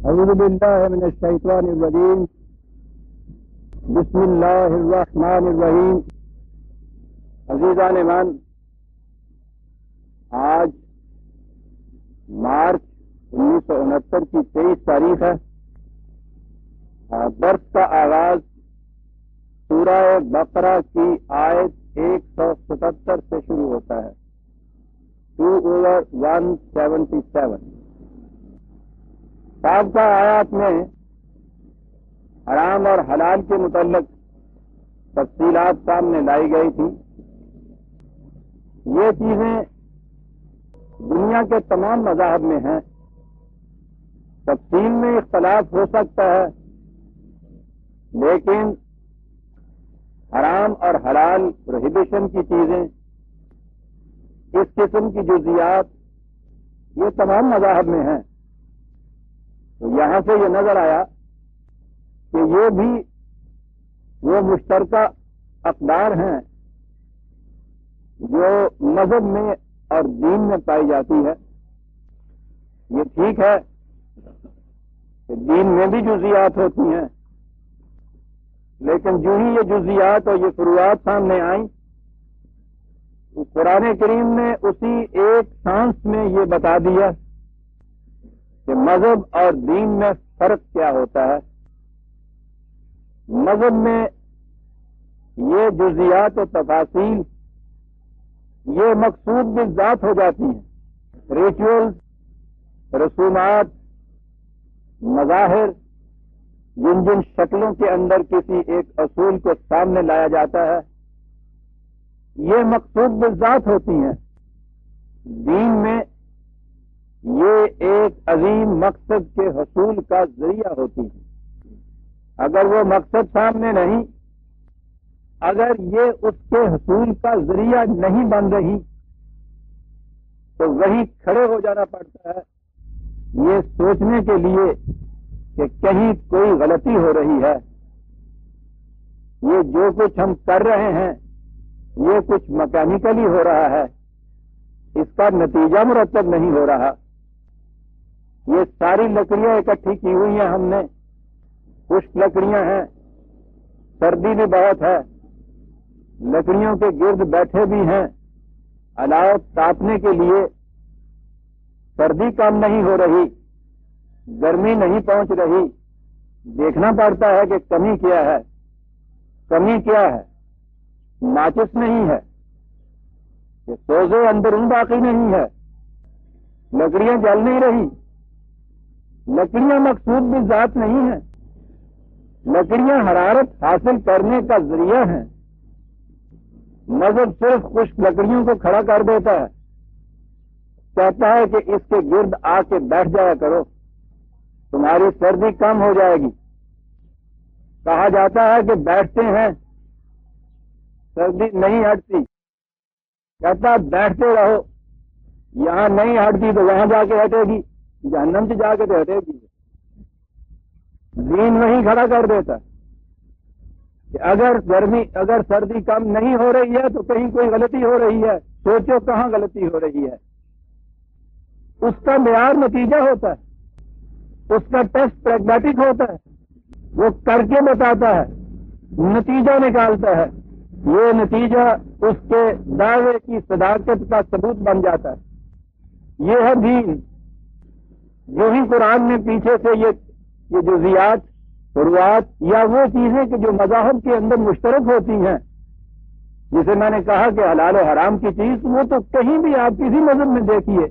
اعوذ باللہ من الشیطان الرجیم بسم اللہ الرحمن الرحیم. عزیزان ایمان، آج مارچ 1969 کی 23 تاریخ ہے اور درس کا آغاز سورہ بقرہ کی آیت 177 سے شروع ہوتا ہے. 2/177. سابقہ آیات میں حرام اور حلال کے متعلق تفصیلات سامنے لائی گئی تھی. یہ چیزیں دنیا کے تمام مذاہب میں ہیں. تفصیل میں اختلاف ہو سکتا ہے، لیکن حرام اور حلال پروہیبیشن کی چیزیں، اس قسم کی جزیات، یہ تمام مذاہب میں ہیں. تو یہاں سے یہ نظر آیا کہ یہ بھی وہ مشترکہ اقدار ہیں جو مذہب میں اور دین میں پائی جاتی ہے. یہ ٹھیک ہے کہ دین میں بھی جزیات ہوتی ہیں، لیکن جو ہی یہ جزیات اور یہ فروعات سامنے آئیں، قرآن کریم نے اسی ایک سانس میں یہ بتا دیا کہ مذہب اور دین میں فرق کیا ہوتا ہے. مذہب میں یہ جزیات و تفاصیل یہ مقصود بالذات ہو جاتی ہیں. ریچولز، رسومات، مظاہر، جن جن شکلوں کے اندر کسی ایک اصول کو سامنے لایا جاتا ہے، یہ مقصود بالذات ہوتی ہیں. دین میں یہ ایک عظیم مقصد کے حصول کا ذریعہ ہوتی ہے. اگر وہ مقصد سامنے نہیں، اگر یہ اس کے حصول کا ذریعہ نہیں بن رہی، تو وہی کھڑے ہو جانا پڑتا ہے یہ سوچنے کے لیے کہ کہیں کوئی غلطی ہو رہی ہے. یہ جو کچھ ہم کر رہے ہیں یہ کچھ مکینیکلی ہو رہا ہے، اس کا نتیجہ مرتب نہیں ہو رہا. یہ ساری لکڑیاں اکٹھی کی ہوئی ہیں ہم نے، خشک لکڑیاں ہیں، سردی بھی بہت ہے، لکڑیوں کے گرد بیٹھے بھی ہیں علاوہ تاپنے کے لیے. سردی کم نہیں ہو رہی، گرمی نہیں پہنچ رہی. دیکھنا پڑتا ہے کہ کمی کیا ہے. کمی کیا ہے؟ ماچس نہیں ہے کہ سوزے اندرون باقی نہیں ہے، لکڑیاں جل نہیں رہی. لکڑیاں مقصود بھی ذات نہیں ہیں، لکڑیاں حرارت حاصل کرنے کا ذریعہ ہیں. مذہب صرف خشک لکڑیوں کو کھڑا کر دیتا ہے، کہتا ہے کہ اس کے گرد آ کے بیٹھ جایا کرو، تمہاری سردی کم ہو جائے گی. کہا جاتا ہے کہ بیٹھتے ہیں سردی نہیں ہٹتی، کہتا بیٹھتے رہو، یہاں نہیں ہٹتی تو وہاں جا کے ہٹے گی، جہنم سے جا کے تو ہٹے گی. دین وہیں کھڑا کر دیتا کہ اگر سردی کم نہیں ہو رہی ہے تو کہیں کوئی غلطی ہو رہی ہے. سوچو کہاں غلطی ہو رہی ہے. اس کا معیار نتیجہ ہوتا ہے، اس کا ٹیسٹ پریگمیٹک ہوتا ہے. وہ کر کے بتاتا ہے، نتیجہ نکالتا ہے. یہ نتیجہ اس کے دعوے کی صداقت کا ثبوت بن جاتا ہے. یہ ہے دین. جو ہی قرآن نے پیچھے سے یہ جزیات، فروعات یا وہ چیزیں کہ جو مذاہب کے اندر مشترک ہوتی ہیں، جسے میں نے کہا کہ حلال و حرام کی چیز، وہ تو کہیں بھی آپ کسی مذہب میں دیکھیے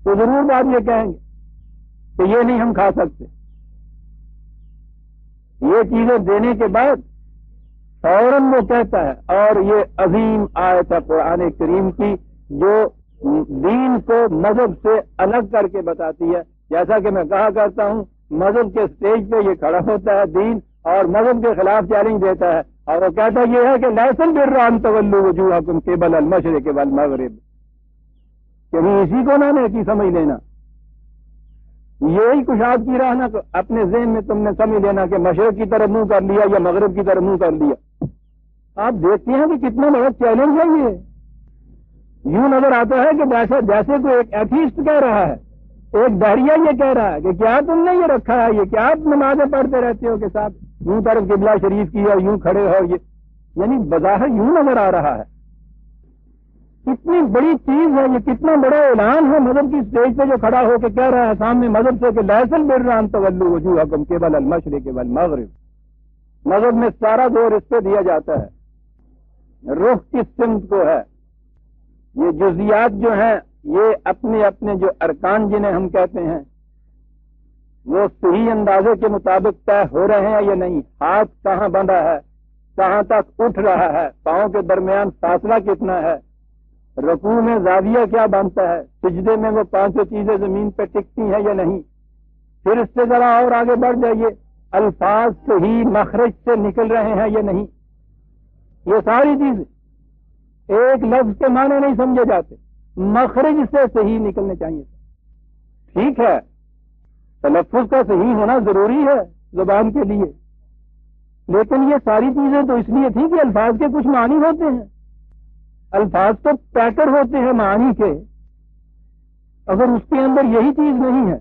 تو ضرور بات یہ کہیں گے کہ یہ نہیں ہم کھا سکتے. یہ چیزیں دینے کے بعد فوراً وہ کہتا ہے، اور یہ عظیم آیت ہے قرآن کریم کی جو دین کو مذہب سے الگ کر کے بتاتی ہے. جیسا کہ میں کہا کرتا ہوں، مذہب کے سٹیج پہ یہ کھڑا ہوتا ہے دین، اور مذہب کے خلاف چیلنج دیتا ہے، اور وہ کہتا یہ ہے کہ لیسن البر ان تولوا وجوہکم قبل المشرق والمغرب. کہیں اسی کو نہ نیکی سمجھ لینا، یہی کشاد کی راہ نہ اپنے ذہن میں تم نے سمجھ لینا کہ مشرق کی طرف منہ کر لیا یا مغرب کی طرف منہ کر لیا. آپ دیکھتے ہیں کہ کتنا بڑا چیلنج ہے. یہ یوں نظر آتا ہے کہ جیسے کوئی ایک ایتھیسٹ کہہ رہا ہے ایک دہریہ یہ کہہ رہا ہے کہ کیا تم نے یہ رکھا ہے، یہ کیا آپ نمازیں پڑھتے رہتے ہو کے ساتھ یوں طرف قبلہ شریف کی اور یوں کھڑے ہو، یہ یعنی بظاہر یوں نظر آ رہا ہے. کتنی بڑی چیز ہے یہ، کتنا بڑا اعلان ہے مذہب کی اسٹیج پہ جو کھڑا ہو کے کہہ رہا ہے سامنے مذہب سے کہ لیس البر ان تولوا وجوہکم قبل المشرق والمغرب. مذہب میں سارا زور اس پہ دیا جاتا ہے رخ کس سمت کو ہے. یہ جزیات جو ہیں یہ اپنے اپنے جو ارکان جنہیں ہم کہتے ہیں وہ صحیح اندازے کے مطابق طے ہو رہے ہیں یا نہیں. ہاتھ کہاں بندھا ہے، کہاں تک اٹھ رہا ہے، پاؤں کے درمیان فاصلہ کتنا ہے، رکوع میں زاویہ کیا بنتا ہے، سجدے میں وہ پانچوں چیزیں زمین پہ ٹکتی ہیں یا نہیں. پھر اس سے ذرا اور آگے بڑھ جائیے، الفاظ صحیح مخرج سے نکل رہے ہیں یا نہیں. یہ ساری چیزیں ایک لفظ کے معنی نہیں سمجھے جاتے، مخرج سے صحیح نکلنے چاہیے. ٹھیک ہے تلفظ کا صحیح ہونا ضروری ہے زبان کے لیے، لیکن یہ ساری چیزیں تو اس لیے تھی کہ الفاظ کے کچھ معنی ہوتے ہیں، الفاظ تو پیٹر ہوتے ہیں معانی کے. اگر اس کے اندر یہی چیز نہیں ہے،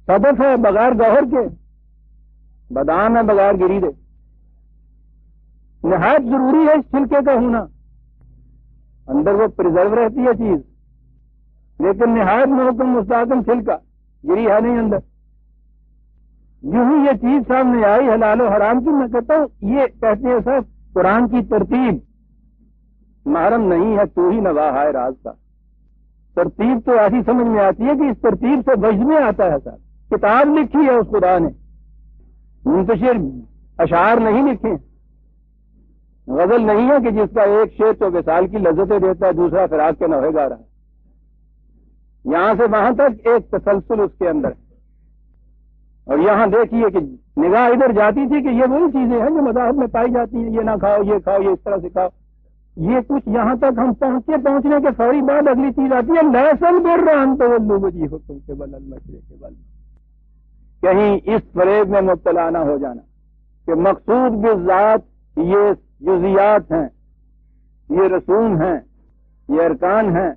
صدف ہے بغیر گوہر کے، بادام ہے بغیر گریدے. نہایت ضروری ہے اس چھلکے کا ہونا، اندر وہ پرزرو رہتی ہے چیز، لیکن نہایت محکم مستحکم چھلکا، گری ہے نہیں اندر. یوں ہی یہ چیز سامنے آئی حلال و حرام کی. میں کہتا ہوں یہ کہتے ہیں صاحب قرآن کی ترتیب محرم نہیں ہے، تو ہی نواح ہے راز کا. ترتیب تو ایسی سمجھ میں آتی ہے کہ اس ترتیب سے وجد میں آتا ہے صاحب. کتاب لکھی ہے اس خدا نے، منتشر اشعار نہیں لکھے. غزل نہیں ہے کہ جس کا ایک شعر تو وصال کی لذتیں دیتا ہے، دوسرا فراق کے نوحے گا رہا ہے. یہاں سے وہاں تک ایک تسلسل اس کے اندر ہے. اور یہاں دیکھیے کہ نگاہ ادھر جاتی تھی کہ یہ وہی چیزیں ہیں جو مذاہب میں پائی جاتی ہیں، یہ نہ کھاؤ، یہ کھاؤ، یہ اس طرح سے کھاؤ. یہ کچھ یہاں تک ہم پہنچنے کے فوری بعد اگلی چیز آتی ہے لیس البر ان تولوا وجوہکم قبل المشرق والمغرب. کہیں اس فریب میں مبتلا نہ ہو جانا کہ مقصود بالذات یہ جزیات ہیں، یہ رسوم ہیں، یہ ارکان ہیں.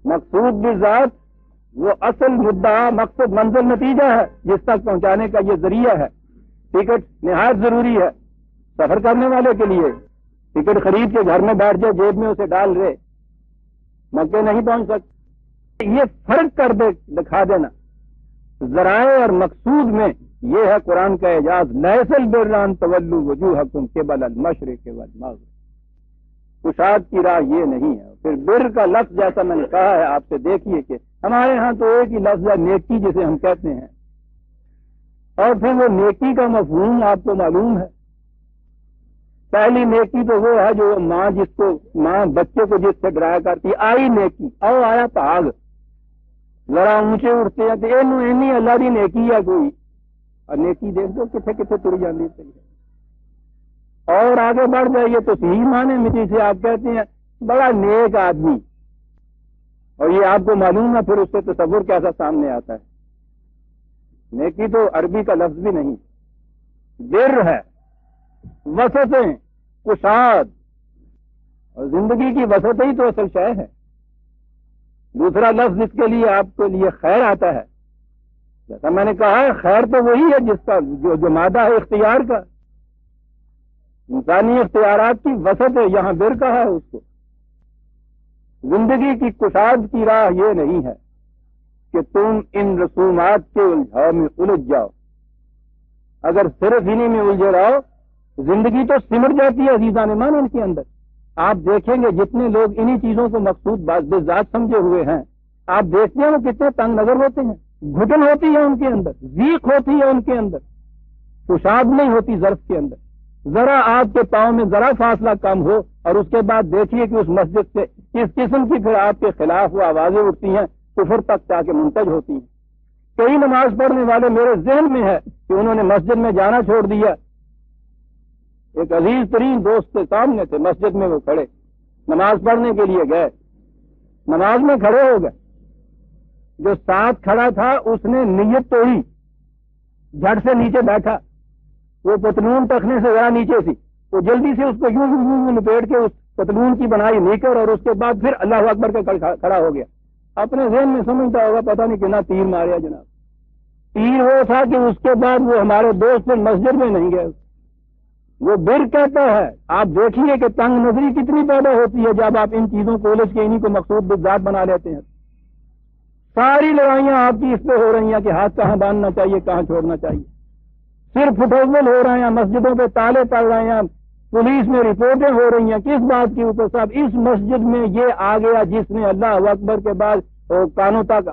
مقصود بالذات وہ اصل مدعا، مقصد، منزل، نتیجہ ہے جس تک پہنچانے کا یہ ذریعہ ہے. ٹکٹ نہایت ضروری ہے سفر کرنے والے کے لیے. ٹکٹ خرید کے گھر میں بیٹھ جائے، جیب میں اسے ڈال رہے، مکے نہیں پہنچ سکتے. یہ فرق کر دکھا دینا ذرائع اور مقصود میں. یہ ہے قرآن کا اعجاز. لیس البر ان تولوا وجوہکم قبل المشرق والمغرب. کشاد کی راہ یہ نہیں ہے. پھر بر کا لفظ جیسا میں نے کہا ہے آپ سے، دیکھیے کہ ہمارے ہاں تو ایک ہی لفظ ہے نیکی جسے ہم کہتے ہیں، اور پھر وہ نیکی کا مفہوم آپ کو معلوم ہے. پہلی نیکی تو وہ ہے جو ماں بچے کو جس سے ڈرایا کرتی، آئی نیکی، او آیا پاگ، ذرا اونچے اٹھتے ہیں تو اینی اللہ دی نیکی ہے کوئی، اور نیکی دیکھ دو کتنے کتنے تری جاتی ہے. اور آگے بڑھ جائیے تو صحیح معنی میں جسے آپ کہتے ہیں بڑا نیک آدمی، اور یہ آپ کو معلوم ہے پھر اس سے تصور کیسا سامنے آتا ہے. نیکی تو عربی کا لفظ بھی نہیں، بر ہے، وسطیں، کشاد، اور زندگی کی وسط ہی تو اصل شے ہے. دوسرا لفظ جس کے لیے آپ کے لیے خیر آتا ہے، جیسا میں نے کہا ہے خیر تو وہی ہے جس کا جو مادہ ہے اختیار کا، انسانی اختیارات کی وسط ہے. یہاں بر کہا ہے اس کو. زندگی کی کشاد کی راہ یہ نہیں ہے کہ تم ان رسومات کے الجھاؤ میں الجھ جاؤ. اگر صرف انہی میں الجھے رہو زندگی تو سمٹ جاتی ہے عزیزان مان ان کے اندر. آپ دیکھیں گے جتنے لوگ انہی چیزوں کو مقصود بذات سمجھے ہوئے ہیں، آپ دیکھتے ہیں وہ کتنے تنگ نظر ہوتے ہیں. گھٹن ہوتی ہے ان کے اندر، ضیق ہوتی ہے ان کے اندر، کشاد نہیں ہوتی ظرف کے اندر. ذرا آپ کے پاؤں میں ذرا فاصلہ کم ہو اور اس کے بعد دیکھیے کہ اس مسجد سے کس قسم کی پھر آپ کے خلاف وہ آوازیں اٹھتی ہیں، کفر تک جا کے منتج ہوتی ہیں. کئی نماز پڑھنے والے میرے ذہن میں ہے کہ انہوں نے مسجد میں جانا چھوڑ دیا. ایک عزیز ترین دوست کے سامنے تھے، مسجد میں وہ کھڑے، نماز پڑھنے کے لیے گئے، نماز میں کھڑے ہو گئے. جو ساتھ کھڑا تھا اس نے نیت توڑی، جھٹ سے نیچے بیٹھا. وہ پتلون ٹخنے سے ذرا نیچے تھی، وہ جلدی سے اس کو یوں لپیٹ کے اس پتلون کی بنائی نیکر، اور اس کے بعد پھر اللہ اکبر کے کھڑا ہو گیا. اپنے ذہن میں سمجھتا ہوگا پتہ نہیں کتنا تیر ماریا جناب. تیر وہ تھا کہ اس کے بعد وہ ہمارے دوست پھر مسجد میں نہیں گئے. وہ بر کہتا ہے. آپ دیکھیے کہ تنگ نظری کتنی پیدا ہوتی ہے جب آپ ان چیزوں کو الجھ کے انہیں کو مقصود بالذات بنا لیتے ہیں. ساری لڑائیاں آپ کی اس پہ ہو رہی ہیں کہ ہاتھ کہاں باندھنا چاہیے کہاں چھوڑنا چاہیے. صرف پھٹوزل ہو رہے ہیں, مسجدوں پہ تالے پڑ رہے ہیں, پولیس میں رپورٹیں ہو رہی ہیں. کس بات کے اوپر صاحب؟ اس مسجد میں یہ آ گیا جس نے اللہ اکبر کے بعد کانوں تک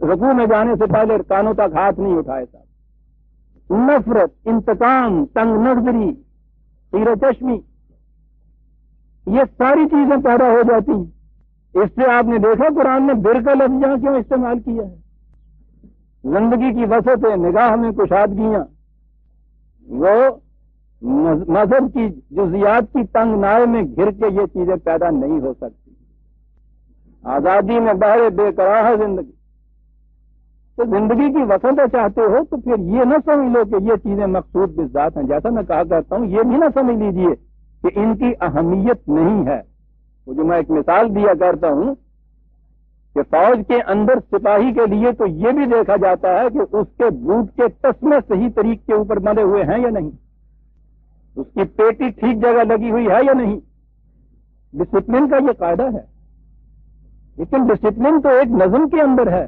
رکوع میں جانے سے پہلے کانوں تک ہاتھ نہیں اٹھائے صاحب. نفرت, انتقام, تنگ نظری, تیر چشمی, یہ ساری چیزیں پیدا ہو جاتی ہیں. اس سے آپ نے دیکھا قرآن نے بر کا لفظ یہاں کیوں استعمال کیا ہے. زندگی کی وسعتیں, نگاہ میں کشادگیاں, وہ مذہب کی جزیات کی تنگ نائے میں گھر کے یہ چیزیں پیدا نہیں ہو سکتی. آزادی میں بہرے بے قرار زندگی. تو زندگی کی وسعتیں چاہتے ہو تو پھر یہ نہ سمجھ لو کہ یہ چیزیں مقصود بالذات ہیں. جیسا میں کہا کرتا ہوں, یہ بھی نہ سمجھ لیجئے کہ ان کی اہمیت نہیں ہے. وہ جو میں ایک مثال دیا کرتا ہوں کہ فوج کے اندر سپاہی کے لیے تو یہ بھی دیکھا جاتا ہے کہ اس کے بوٹ کے تسمے صحیح طریقے کے اوپر بندھے ہوئے ہیں یا نہیں, اس کی پیٹی ٹھیک جگہ لگی ہوئی ہے یا نہیں. ڈسپلن کا یہ قاعدہ ہے. لیکن ڈسپلن تو ایک نظم کے اندر ہے.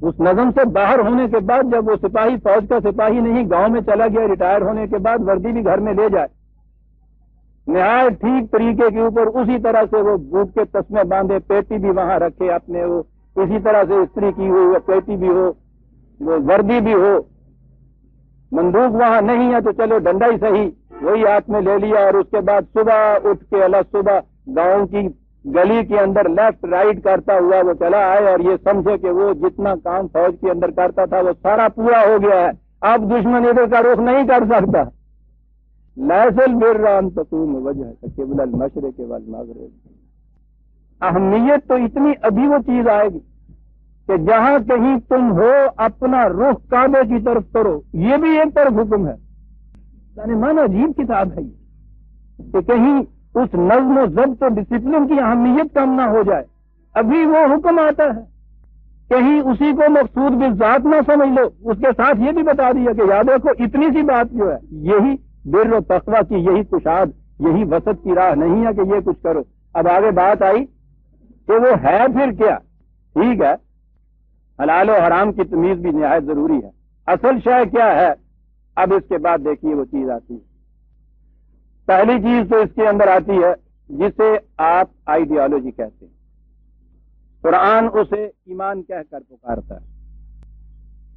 اس نظم سے باہر ہونے کے بعد جب وہ سپاہی فوج کا سپاہی نہیں, گاؤں میں چلا گیا, ریٹائر ہونے کے بعد وردی بھی گھر میں لے جائے, نہایت ٹھیک طریقے کے اوپر اسی طرح سے وہ بوٹ کے تسمے باندھے, پیٹی بھی وہاں رکھے اپنے, وہ اسی طرح سے استری کی ہوئی وہ پیٹی بھی ہو, وہ وردی بھی ہو. بندوق وہاں نہیں ہے تو چلو ڈنڈا ہی صحیح وہی ہاتھ میں لے لیا, اور اس کے بعد صبح اٹھ کے صبح گاؤں کی گلی کے اندر لیفٹ رائٹ کرتا ہوا وہ چلا آئے, اور یہ سمجھے کہ وہ جتنا کام فوج کے اندر کرتا تھا وہ سارا پورا ہو گیا ہے. اب دشمن ادھر کا رخ نہیں کر سکتا. لیسل بران تقوم وجہ قبل المشرق والمغرب. اہمیت تو اتنی ابھی وہ چیز آئے گی کہ جہاں کہیں تم ہو اپنا رخ کعبے کی طرف کرو. یہ بھی ایک طرف حکم ہے. یعنی مانا عجیب کتاب ہے یہ کہ کہیں اس نظم و ضبط و ڈسپلن کی اہمیت کم نہ ہو جائے. ابھی وہ حکم آتا ہے, کہیں اسی کو مقصود بالذات نہ سمجھ لو. اس کے ساتھ یہ بھی بتا دیا کہ یاد رکھو اتنی سی بات جو ہے یہی بر و تقویٰ کی, یہی کشاد, یہی وسط کی راہ نہیں ہے کہ یہ کچھ کرو. اب آگے بات آئی کہ وہ ہے پھر کیا. ٹھیک ہے, حلال و حرام کی تمیز بھی نہایت ضروری ہے. اصل شے کیا ہے؟ اب اس کے بعد دیکھیے وہ چیز آتی ہے. پہلی چیز تو اس کے اندر آتی ہے جسے آپ آئیڈیالوجی کہتے ہیں. قرآن اسے ایمان کہہ کر پکارتا ہے.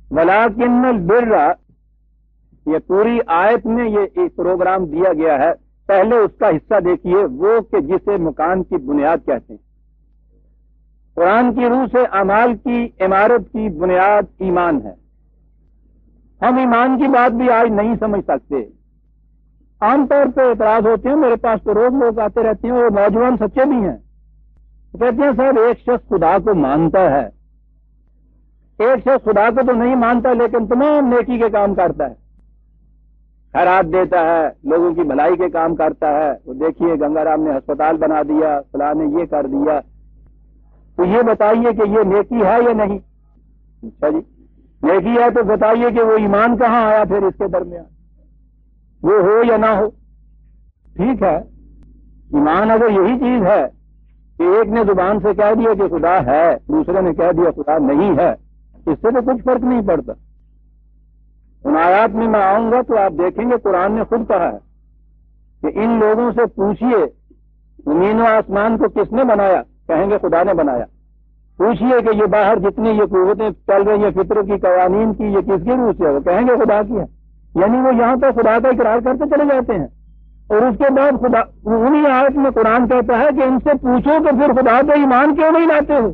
وَلَٰكِنَّ الْبِرَّ, یہ پوری آیت میں یہ ایک پروگرام دیا گیا ہے. پہلے اس کا حصہ دیکھیے, وہ کہ جسے مکان کی بنیاد کہتے ہیں. قرآن کی روح سے اعمال کی عمارت کی بنیاد ایمان ہے. ہم ایمان کی بات بھی آج نہیں سمجھ سکتے. عام طور پہ اعتراض ہوتے ہیں, میرے پاس تو روز لوگ آتے رہتے ہیں, وہ نوجوان سچے بھی ہیں, کہتے ہیں صاحب ایک شخص خدا کو مانتا ہے, ایک شخص خدا کو تو نہیں مانتا لیکن تمام نیکی کے کام کرتا ہے, خیرات دیتا ہے, لوگوں کی بھلائی کے کام کرتا ہے. وہ دیکھیے گنگا رام نے ہسپتال بنا دیا, فلاں نے یہ کر دیا. تو یہ بتائیے کہ یہ نیکی ہے یا نہیں؟ اچھا جی, نیکی ہے تو بتائیے کہ وہ ایمان کہاں آیا پھر اس کے درمیان, وہ ہو یا نہ ہو. ٹھیک ہے, ایمان اگر یہی چیز ہے کہ ایک نے زبان سے کہہ دیا کہ خدا ہے, دوسرے نے کہہ دیا خدا نہیں ہے, اس سے تو کچھ فرق نہیں پڑتا. ان آیات میں میں آؤں گا تو آپ دیکھیں گے قرآن نے خود کہا ہے کہ ان لوگوں سے پوچھیے زمین و آسمان کو کس نے بنایا, کہیں گے خدا نے بنایا. پوچھیے کہ یہ باہر جتنی یہ قوتیں چل رہی ہیں فطر کی قوانین کی, یہ کس کی روح سے ہے, وہ کہیں گے خدا کی ہے. یعنی وہ یہاں تو خدا کا اقرار کرتے چلے جاتے ہیں, اور اس کے بعد خدا انہی آیت میں قرآن کہتا ہے کہ ان سے پوچھو کہ پھر خدا پہ ایمان کیوں نہیں لاتے ہو.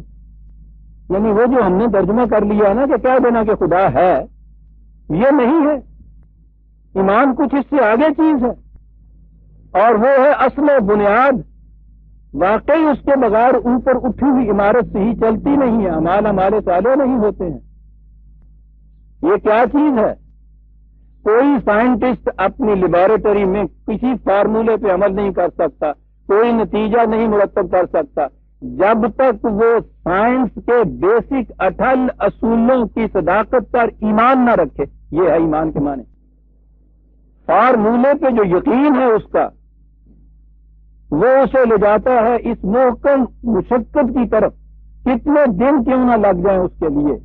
یعنی وہ جو ہم نے ترجمہ کر لیا نا کہ کہہ دینا کہ خدا ہے, یہ نہیں ہے. ایمان کچھ اس سے آگے چیز ہے, اور وہ ہے اصل و بنیاد. واقعی اس کے بغیر اوپر اٹھی ہوئی عمارت سے ہی چلتی نہیں ہے, اعمال ہمارے صالح نہیں ہوتے ہیں. یہ کیا چیز ہے؟ کوئی سائنٹسٹ اپنی لیبارٹری میں کسی فارمولے پہ عمل نہیں کر سکتا, کوئی نتیجہ نہیں مرتب کر سکتا. جب تک وہ سائنس کے بیسک اٹل اصولوں کی صداقت پر ایمان نہ رکھے. یہ ہے ایمان کے معنی. فارمولے پہ جو یقین ہے اس کا، وہ اسے لے جاتا ہے اس محکم مشقت کی طرف. کتنے دن کیوں نہ لگ جائیں اس کے لیے،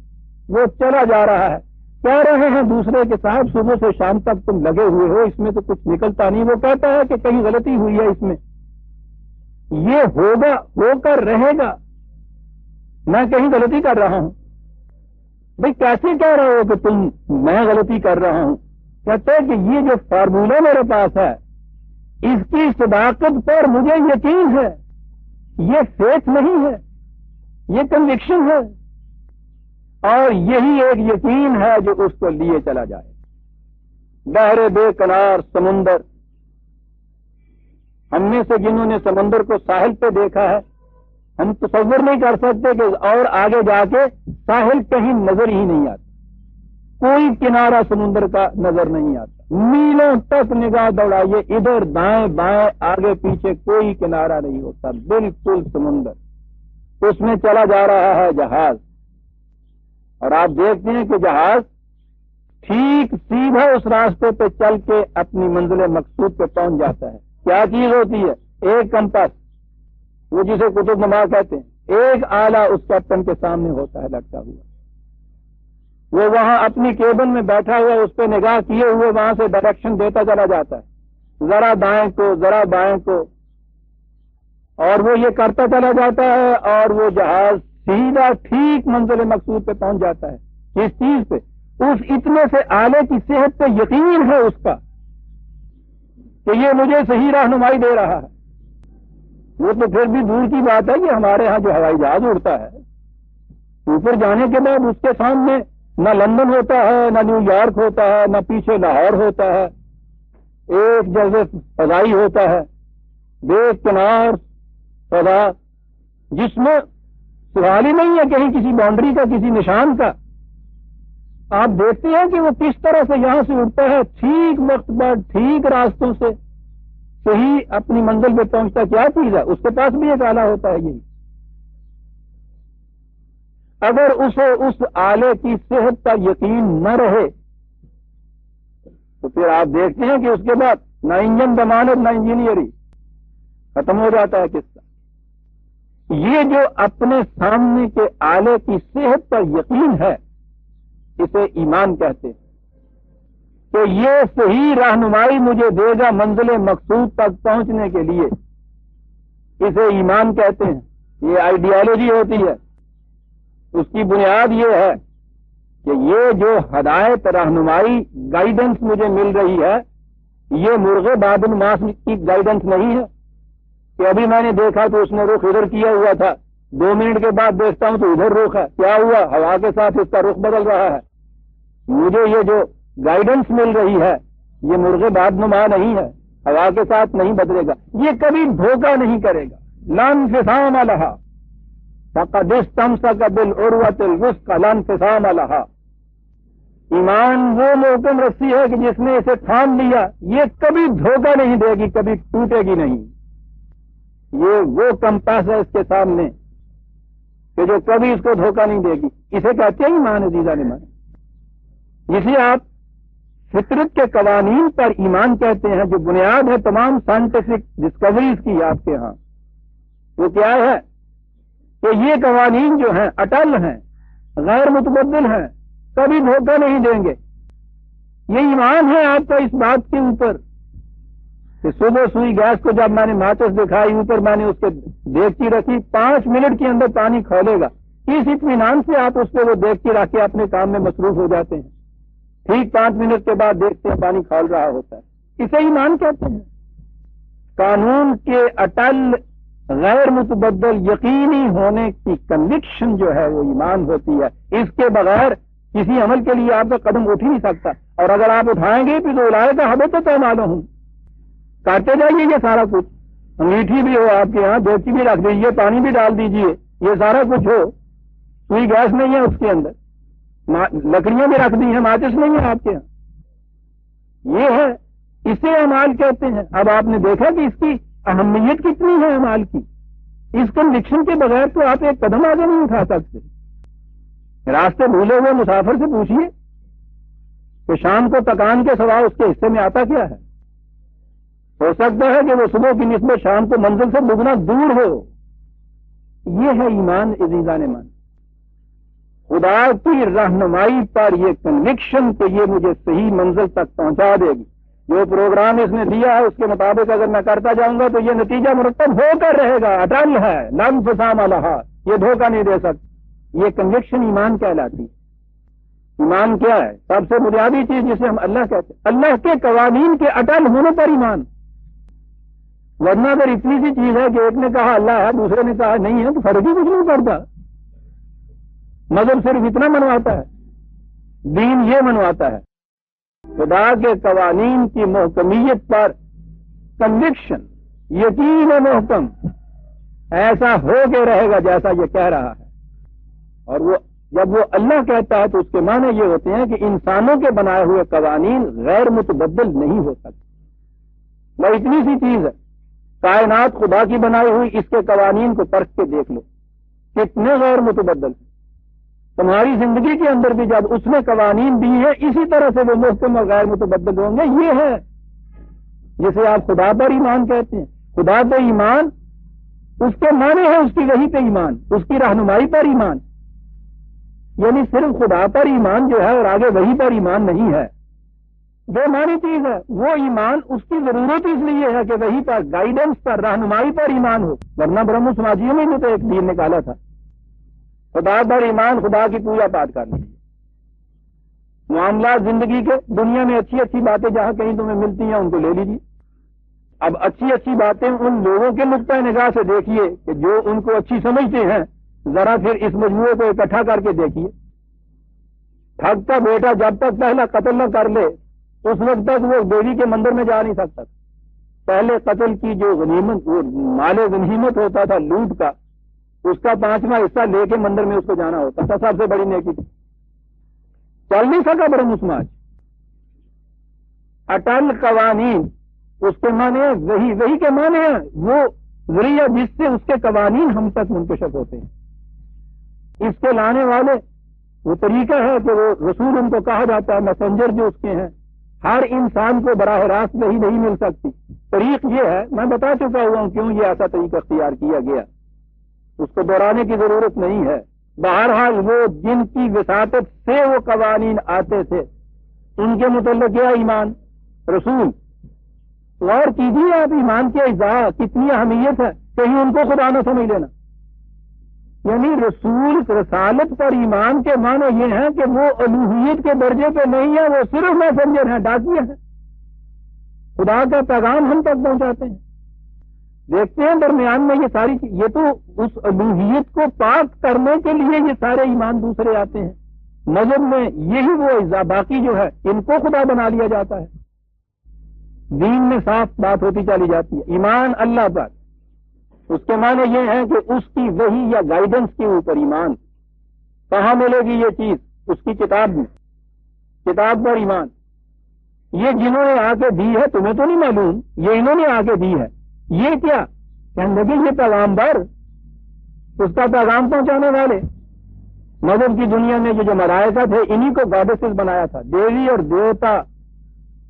وہ چلا جا رہا ہے. کہہ رہے ہیں دوسرے کے صاحب صبح سے شام تک تم لگے ہوئے ہو، اس میں تو کچھ نکلتا نہیں. وہ کہتا ہے کہ کہیں غلطی ہوئی ہے اس میں. یہ ہوگا، ہو کر رہے گا. میں کہیں غلطی کر رہا ہوں. بھئی کیسے کہہ رہے ہو کہ میں غلطی کر رہا ہوں؟ کہتے ہیں کہ یہ جو فارمولہ میرے پاس ہے اس کی صداقت پر مجھے یقین ہے. یہ فیتھ نہیں ہے، یہ کنوکشن ہے. اور یہی ایک یقین ہے جو اس کو لیے چلا جائے. بحر بے کنار سمندر، ہم میں سے جنہوں نے سمندر کو ساحل پہ دیکھا ہے، ہم تصور نہیں کر سکتے کہ اور آگے جا کے ساحل کہیں نظر ہی نہیں آتا. کوئی کنارہ سمندر کا نظر نہیں آتا. میلوں تک نگاہ دوڑائیے، ادھر دائیں بائیں آگے پیچھے کوئی کنارہ نہیں ہوتا. بالکل سمندر. اس میں چلا جا رہا ہے جہاز، اور آپ دیکھتے ہیں کہ جہاز ٹھیک سیدھا اس راستے پہ چل کے اپنی منزل مقصود پہ پہنچ جاتا ہے. کیا چیز ہوتی ہے؟ ایک کمپس، وہ جسے قطب نما کہتے ہیں. ایک آلہ اس کیپٹن کے سامنے ہوتا ہے لٹکا ہوا. وہ وہاں اپنی کیبن میں بیٹھا ہوا اس پہ نگاہ کیے ہوئے وہاں سے ڈائریکشن دیتا چلا جاتا ہے، ذرا دائیں کو ذرا بائیں کو، اور وہ یہ کرتا چلا جاتا ہے. اور وہ جہاز سیدھا ٹھیک منزل مقصود پہ پہنچ جاتا ہے. کس چیز پہ؟ اس اتنے سے آلے کی صحت پہ یقین ہے اس کا کہ یہ مجھے صحیح رہنمائی دے رہا ہے. وہ تو پھر بھی دور کی بات ہے. یہ ہمارے ہاں جو ہوائی جہاز اڑتا ہے، اوپر جانے کے بعد اس کے سامنے نہ لندن ہوتا ہے، نہ نیو یارک ہوتا ہے، نہ پیچھے لاہور ہوتا ہے. ایک جیسے فضائی ہوتا ہے، بے کنار فضا، جس میں سوال ہی نہیں ہے کہیں کسی باؤنڈری کا، کسی نشان کا. آپ دیکھتے ہیں کہ وہ کس طرح سے یہاں سے اڑتا ہے، ٹھیک وقت پر ٹھیک راستوں سے صحیح اپنی منزل پہ پہنچتا. کیا چیز ہے؟ اس کے پاس بھی ایک آلہ ہوتا ہے. یہی اگر اسے اس آلے کی صحت کا یقین نہ رہے تو پھر آپ دیکھتے ہیں کہ اس کے بعد نہ انجن ضمانت نہ انجینئرنگ، ختم ہو جاتا ہے قصہ. یہ جو اپنے سامنے کے آلے کی صحت پر یقین ہے، اسے ایمان کہتے ہیں. کہ یہ صحیح رہنمائی مجھے دے گا منزل مقصود تک پہنچنے کے لیے، اسے ایمان کہتے ہیں. یہ آئیڈیالوجی ہوتی ہے. اس کی بنیاد یہ ہے کہ یہ جو ہدایت، رہنمائی، گائیڈنس مجھے مل رہی ہے، یہ مرغے بادن ماس کی گائیڈنس نہیں ہے کہ ابھی میں نے دیکھا تو اس نے رخ ادھر کیا ہوا تھا، 2 منٹ کے بعد دیکھتا ہوں تو ادھر رخ ہے. کیا ہوا؟ ہوا کے ساتھ اس کا رخ بدل رہا ہے. مجھے یہ جو گائیڈنس مل رہی ہے یہ مرغے باد نما نہیں ہے، ہوا کے ساتھ نہیں بدلے گا. یہ کبھی دھوکہ نہیں کرے گا. لا انفصام لہا فقد استمسک بالعروۃ الوثقی لا انفصام لہا. ایمان وہ محکم رسی ہے کہ جس نے اسے تھام لیا، یہ کبھی دھوکہ نہیں دے گی، کبھی ٹوٹے گی نہیں. یہ وہ کمپاس ہے اس کے سامنے کہ جو کبھی اس کو دھوکہ نہیں دے گی. اسے کہتے ہیں ایمان عزیزان ایمان، جسے آپ فطرت کے قوانین پر ایمان کہتے ہیں، جو بنیاد ہے تمام سائنٹیفک ڈسکوریز کی آپ کے ہاں. وہ کیا ہے کہ یہ قوانین جو ہیں اٹل ہیں، غیر متبدل ہیں، کبھی دھوکہ نہیں دیں گے. یہ ایمان ہے آپ کا اس بات کے اوپر کہ صبح سوئی گیس کو جب میں نے ماچس دکھائی، اوپر میں نے اس کے دیگچی رکھی، 5 منٹ کے اندر پانی کھولے گا. اس اطمینان سے آپ اس پہ وہ دیگچی رکھ کے اپنے کام میں مصروف ہو جاتے ہیں. ٹھیک 5 منٹ کے بعد دیکھتے ہیں پانی کھول رہا ہوتا ہے. اسے ایمان کہتے ہیں. قانون کے اٹل، غیر متبدل، یقینی ہونے کی کنوکشن جو ہے وہ ایمان ہوتی ہے. اس کے بغیر کسی عمل کے لیے آپ کا قدم اٹھ ہی نہیں سکتا. اور اگر آپ اٹھائیں گے پھر تو لائے کا حبت تو معلوم ہوں، کرتے جائیے یہ سارا کچھ. انگیٹھی بھی ہو آپ کے یہاں، دیگچی بھی رکھ دیجیے، پانی بھی ڈال دیجیے، یہ سارا کچھ ہو. کوئی گیس نہیں ہے اس کے اندر، لکڑیاں بھی رکھ دی ہیں، ماچس نہیں ہے آپ کے یہاں. یہ ہے، اسے اعمال کہتے ہیں. اب آپ نے دیکھا کہ اس کی اہمیت کتنی ہے اعمال کی. اس کنوکشن کے بغیر تو آپ ایک قدم آگے نہیں اٹھا سکتے. راستے بھولے ہوئے مسافر سے پوچھیے کہ شام کو تکان کے سوا اس کے حصے میں آتا کیا ہے. ہو سکتا ہے کہ وہ صبح کی نسبت شام کو منزل سے دگنا دور ہو. یہ ہے ایمان عزیزان ایمان. خدا کی رہنمائی پر یہ کنوکشن کہ یہ مجھے صحیح منزل تک پہنچا دے گی. جو پروگرام اس نے دیا ہے اس کے مطابق اگر میں کرتا جاؤں گا تو یہ نتیجہ مرتب ہو کر رہے گا. اٹل ہے لم فسام الہا. یہ دھوکہ نہیں دے سکتا. یہ کنوکشن ایمان کہلاتی. ایمان کیا ہے؟ سب سے بنیادی چیز جسے ہم اللہ کہتے ہیں. اللہ کے قوانین کے اٹل ہونے پر ایمان. ورنہ اگر اتنی سی چیز ہے کہ ایک نے کہا اللہ ہے دوسرے نے کہا نہیں ہے تو فرق ہی کچھ نہیں پڑتا. مذہب صرف اتنا منواتا ہے. دین یہ منواتا ہے خدا کے قوانین کی محکمیت پر کنوکشن، یقین محکم ایسا ہو کے رہے گا جیسا یہ کہہ رہا ہے. اور وہ جب وہ اللہ کہتا ہے تو اس کے معنی یہ ہوتے ہیں کہ انسانوں کے بنائے ہوئے قوانین غیر متبدل نہیں ہو سکتے. وہ اتنی سی چیز ہے کائنات خدا کی بنائی ہوئی، اس کے قوانین کو پرکھ کے دیکھ لو کتنے غیر متبدل ہیں. تمہاری زندگی کے اندر بھی جب اس نے قوانین دی ہیں اسی طرح سے وہ محکم اور غیر متبدل ہوں گے. یہ ہے جسے آپ خدا پر ایمان کہتے ہیں. خدا پہ ایمان اس کے معنی ہے اس کی وحی پہ ایمان، اس کی رہنمائی پر ایمان. یعنی صرف خدا پر ایمان جو ہے اور آگے وحی پر ایمان نہیں ہے. جو معنی چیز ہے وہ ایمان اس کی ضرورت اس لیے ہے کہ وحی پر، گائیڈنس پر، رہنمائی پر ایمان ہو. ورنہ برہم سماجیوں میں تو ایک دین نکالا تھا. خدا پر ایمان، خدا کی پوجا پاٹ کرنی ہے. معاملات زندگی کے دنیا میں اچھی اچھی باتیں جہاں کہیں تمہیں ملتی ہیں ان کو لے لیجیے. اب اچھی اچھی باتیں ان لوگوں کے نقطۂ نگاہ سے دیکھیے کہ جو ان کو اچھی سمجھتے ہیں. ذرا پھر اس مجموعے کو اکٹھا کر کے دیکھیے. ٹھگ کا بیٹا جب تک پہلا قتل نہ کر لے اس وقت تک وہ دیوی کے مندر میں جا نہیں سکتا. پہلے قتل کی جو غنیمت، وہ مال غنیمت ہوتا تھا لوٹ کا، اس کا 5واں حصہ لے کے مندر میں اس کو جانا ہوتا تھا. سب سے بڑی نیکی تھی. چل نہیں سکا برہم سماج. اٹل قوانین اس کے معنی ہے وہی کے معنی ہے وہ ذریعہ جس سے اس کے قوانین ہم تک منتشر ہوتے ہیں. اس کے لانے والے وہ طریقہ ہے کہ وہ رسول ان کو کہا جاتا ہے، میسنجر جو اس کے ہیں. ہر انسان کو براہ راست وہی نہیں مل سکتی. طریق یہ ہے، میں بتا چکا ہوا ہوں کیوں یہ ایسا طریقہ اختیار کیا گیا، اس کو دہرانے کی ضرورت نہیں ہے. بہرحال وہ جن کی وساطت سے وہ قوانین آتے تھے ان کے متعلق کیا ایمان. رسول غور کیجیے آپ، ایمان کے اجزاء کتنی اہمیت ہے، کہیں ان کو خدا نہ سمجھ لینا. یعنی رسول رسالت پر ایمان کے معنی یہ ہیں کہ وہ الوہیت کے درجے پہ نہیں ہے، وہ صرف میسنجر ہیں، ڈاکیے ہیں. خدا کا پیغام ہم تک پہنچاتے ہیں. دیکھتے ہیں درمیان میں یہ ساری یہ تو اس الوہیت کو پاک کرنے کے لیے یہ سارے ایمان دوسرے آتے ہیں. مذہب میں یہی وہ اجزاء، باقی جو ہے ان کو خدا بنا لیا جاتا ہے. دین میں صاف بات ہوتی چلی جاتی ہے. ایمان اللہ پر، اس کے معنی یہ ہے کہ اس کی وحی یا گائیڈنس کے اوپر ایمان. کہاں ملے گی یہ چیز؟ اس کی کتاب میں. کتاب پر ایمان. یہ جنہوں نے آ کے دی ہے تمہیں تو نہیں معلوم، یہ انہوں نے آ کے دی ہے. یہ کیا کہنے لگے؟ یہ پیغامبر، اس کا پیغام پہنچانے والے. مذہب کی دنیا میں یہ جو ملائکہ تھے انہی کو گاڈیسز بنایا تھا. دیوی اور دیوتا،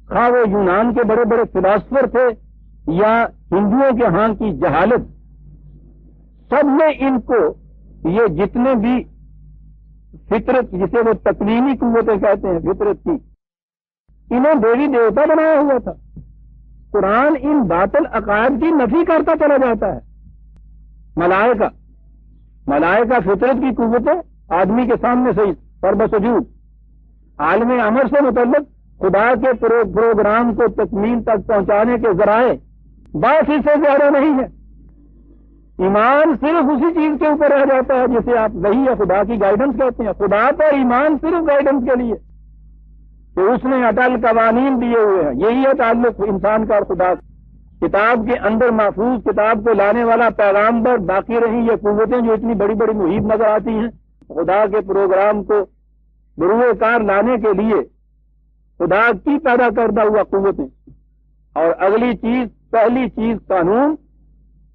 خواہ وہ یونان کے بڑے بڑے فلاسفر تھے یا ہندوؤں کے ہاں کی جہالت، سب نے ان کو یہ جتنے بھی فطرت جسے وہ تکوینی قوتیں کہتے ہیں فطرت کی، انہیں دیوی دیوتا بنایا ہوا تھا. قرآن ان باطل عقائد کی نفی کرتا چلا جاتا ہے. ملائکہ فطرت کی قوتیں آدمی کے سامنے سے پر بسجود. عالم امر سے متعلق خدا کے پروگرام کو تکمیل تک پہنچانے کے ذرائع بس اس سے زیادہ نہیں ہے. ایمان صرف اسی چیز کے اوپر رہ جاتا ہے جسے آپ وہی یا خدا کی گائیڈنس کہتے ہیں. خدا پر ایمان صرف گائیڈنس کے لیے کہ اس نے اٹل قوانین دیے ہوئے ہیں. یہی ہے تعلق انسان کا اور خدا کا. کتاب کے اندر محفوظ کتاب کو لانے والا پیغامبر، باقی رہی یہ قوتیں جو اتنی بڑی بڑی محیط نظر آتی ہیں. خدا کے پروگرام کو بروئے کار لانے کے لیے خدا کی پیدا کردہ ہوا قوتیں. اور اگلی چیز، پہلی چیز قانون،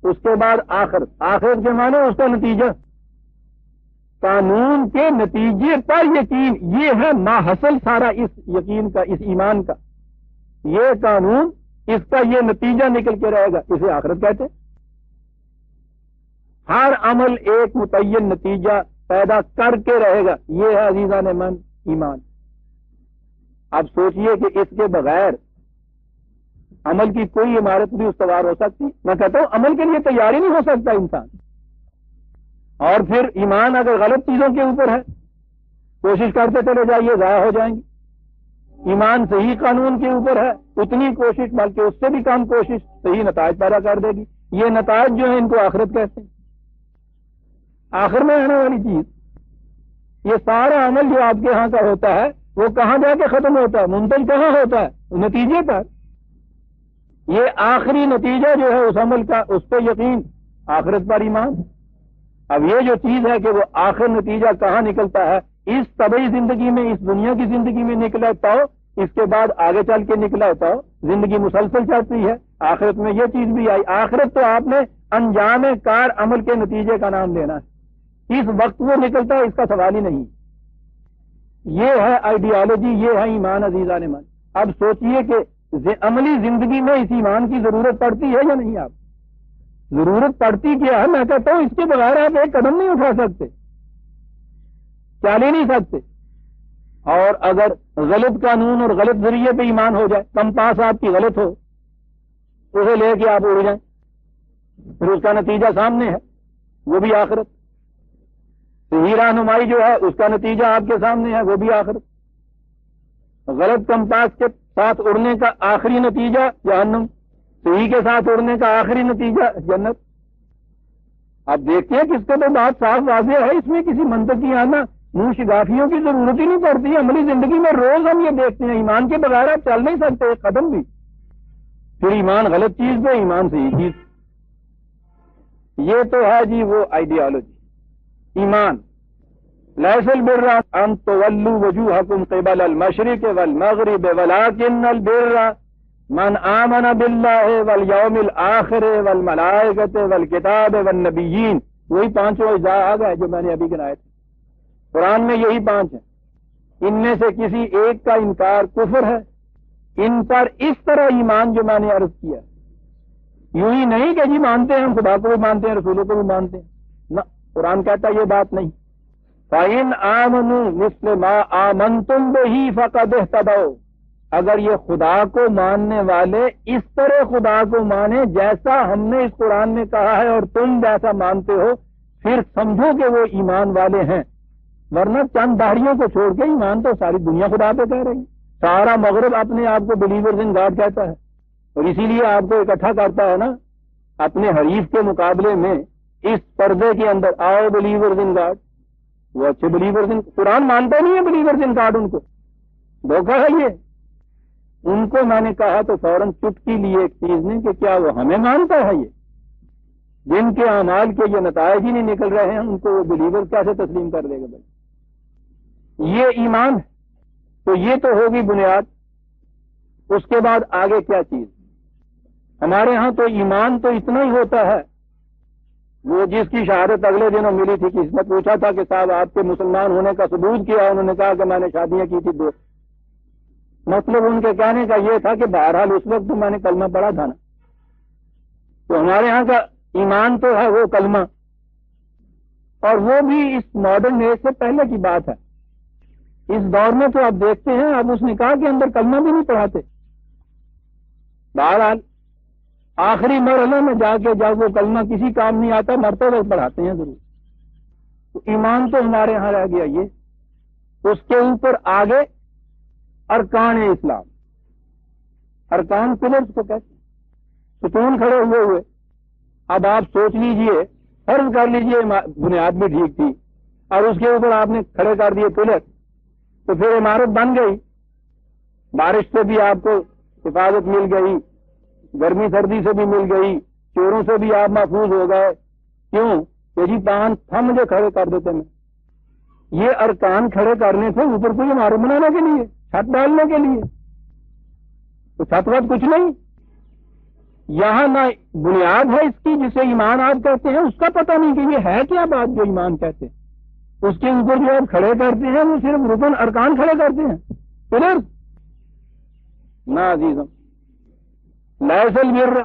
اس کے بعد آخرت کے معنی اس کا نتیجہ، قانون کے نتیجے پر یقین، یہ ہے ماحصل سارا اس یقین کا، اس ایمان کا، یہ قانون، اس کا یہ نتیجہ نکل کے رہے گا، اسے آخرت کہتے ہیں۔ ہر عمل ایک متعین نتیجہ پیدا کر کے رہے گا، یہ ہے عزیزان من ایمان۔ اب سوچئے کہ اس کے بغیر عمل کی کوئی عمارت بھی استوار ہو سکتی؟ میں کہتا ہوں عمل کے لیے تیار ہی نہیں ہو سکتا انسان۔ اور پھر ایمان اگر غلط چیزوں کے اوپر ہے، کوشش کرتے چلے جائیے، ضائع ہو جائیں گے۔ ایمان صحیح قانون کے اوپر ہے، اتنی کوشش بلکہ اس سے بھی کم کوشش صحیح نتائج پیدا کر دے گی۔ یہ نتائج جو ہیں ان کو آخرت کہتے ہیں، آخر میں آنے والی چیز۔ یہ سارا عمل جو آپ کے ہاں کا ہوتا ہے وہ کہاں جا کے ختم ہوتا ہے؟ منتج کہاں ہوتا ہے؟ نتیجے پر۔ یہ آخری نتیجہ جو ہے اس عمل کا، اس پہ یقین، آخرت پر ایمان۔ اب یہ جو چیز ہے کہ وہ آخر نتیجہ کہاں نکلتا ہے، اس طبعی زندگی میں، اس دنیا کی زندگی میں نکلا تو اس کے بعد آگے چل کے نکلا تو زندگی مسلسل چلتی ہے۔ آخرت میں یہ چیز بھی آئی۔ آخرت تو آپ نے انجام کار عمل کے نتیجے کا نام لینا ہے، اس وقت وہ نکلتا ہے اس کا سوال ہی نہیں۔ یہ ہے آئیڈیالوجی، یہ ہے ایمان عزیزان من۔ اب سوچئے کہ عملی زندگی میں اس ایمان کی ضرورت پڑتی ہے یا نہیں؟ آپ ضرورت پڑتی کیا ہے؟ میں کہتا ہوں اس کے بغیر آپ ایک قدم نہیں اٹھا سکتے، چل ہی نہیں سکتے۔ اور اگر غلط قانون اور غلط ذریعے پہ ایمان ہو جائے، کمپاس آپ کی غلط ہو، اسے لے کے آپ اڑ جائیں، پھر اس کا نتیجہ سامنے ہے، وہ بھی آخرت۔ صحیح رہنمائی جو ہے اس کا نتیجہ آپ کے سامنے ہے، وہ بھی آخرت۔ غلط کمپاس کے ساتھ اڑنے کا آخری نتیجہ جہنم، صحیح کے ساتھ اڑنے کا آخری نتیجہ جنت۔ آپ دیکھتے ہیں کہ اس کا تو بات صاف واضح ہے، اس میں کسی منطق کی آنا، منہ شگافیوں کی ضرورت ہی نہیں پڑتی۔ عملی زندگی میں روز ہم یہ دیکھتے ہیں، ایمان کے بغیر آپ چل نہیں سکتے ایک قدم بھی۔ پھر ایمان غلط چیز پہ، ایمان صحیح چیز۔ یہ تو ہے جی وہ آئیڈیالوجی ایمان۔ لیس البر ان تولوا وجوہکم قبل المشرق والمغرب ولکن البر من آمن باللہ والیوم الآخر والملائکۃ والکتاب والنبیین۔ وہی پانچوں اجزاء آ گئے جو میں نے ابھی گنائے تھے، قرآن میں یہی پانچ ہیں۔ ان میں سے کسی ایک کا انکار کفر ہے۔ ان پر اس طرح ایمان جو میں نے عرض کیا، یوں ہی نہیں کہ جی مانتے ہیں، ہم خدا کو بھی مانتے ہیں، رسولوں کو بھی مانتے ہیں، نہ، قرآن کہتا ہے یہ بات نہیں۔ فَإِنْ آمَنُوا مِثْلَ مَا آمَنْتُمْ بِهِ فَقَدِ اهْتَدَوْا۔ اگر یہ خدا کو ماننے والے اس طرح خدا کو مانے جیسا ہم نے اس قرآن میں کہا ہے اور تم جیسا مانتے ہو، پھر سمجھو کہ وہ ایمان والے ہیں۔ ورنہ چند داڑھیوں کو چھوڑ کے ایمان تو ساری دنیا خدا پہ کہہ رہی ہے۔ سارا مغرب اپنے آپ کو بلیورز ان گاڈ کہتا ہے، اور اسی لیے آپ کو اکٹھا کرتا ہے نا اپنے حریف کے مقابلے میں اس پردے کے اندر، آؤ بلیورز ان گاڈ۔ وہ اچھے بلیورز ان، قرآن مانتا نہیں ہے بلیورز ان گاڈ، ان کو دھوکہ ہے یہ۔ ان کو میں نے کہا تو فوراً چٹکی لیے ایک چیز نے کہ کیا وہ ہمیں مانتا ہے؟ یہ جن کے اعمال کے یہ نتائج ہی نہیں نکل رہے ہیں، ان کو وہ بلیور کیسے تسلیم کر دے گا بھائی؟ یہ ایمان ہے۔ تو یہ تو ہوگی بنیاد۔ اس کے بعد آگے کیا چیز؟ ہمارے ہاں تو ایمان تو اتنا ہی ہوتا ہے، وہ جس کی شہادت اگلے دنوں ملی تھی، کسی نے پوچھا تھا کہ صاحب آپ کے مسلمان ہونے کا ثبوت کیا؟ انہوں نے کہا کہ میں نے شادیاں کی تھی 2۔ مطلب ان کے کہنے کا یہ تھا کہ بہرحال اس وقت تو میں نے کلمہ پڑھا تھا نا۔ تو ہمارے ہاں کا ایمان تو ہے وہ کلمہ، اور وہ بھی اس ماڈرن ایج سے پہلے کی بات ہے۔ اس دور میں تو آپ دیکھتے ہیں اب اس نکاح کے اندر کلمہ بھی نہیں پڑھاتے۔ بہرحال آخری مرحلے میں جا کے جب وہ کلمہ کسی کام نہیں آتا، مرتے وقت پڑھاتے ہیں ضرور۔ تو ایمان تو ہمارے ہاں رہ گیا یہ۔ اس کے اوپر آگے ارکان اسلام، ارکان پلرز کو کہتے ہیں، ستون کھڑے ہوئے۔ اب آپ سوچ لیجئے، فرض کر لیجئے بنیاد بھی ٹھیک تھی اور اس کے اوپر آپ نے کھڑے کر دیے پلر، تو پھر عمارت بن گئی۔ بارش سے بھی آپ کو حفاظت مل گئی، گرمی سردی سے بھی مل گئی، چوروں سے بھی آپ محفوظ ہو گئے۔ کیوں کہ جی پان تھا مجھے کھڑے کر دیتے میں۔ یہ ارکان کھڑے کرنے سے اوپر کوئی عمارت بنانے کے لیے، چھت ڈالنے کے لیے، تو چھت وت کچھ نہیں۔ یہاں نہ بنیاد ہے اس کی جسے ایمان آپ کہتے ہیں، اس کا پتہ نہیں کہ یہ ہے کیا بات جو ایمان کہتے ہیں، اس کے اوپر جو آپ کھڑے کرتے ہیں وہ صرف رکن ارکان کھڑے کرتے ہیں پھر نہ عزیزم، لیس البر،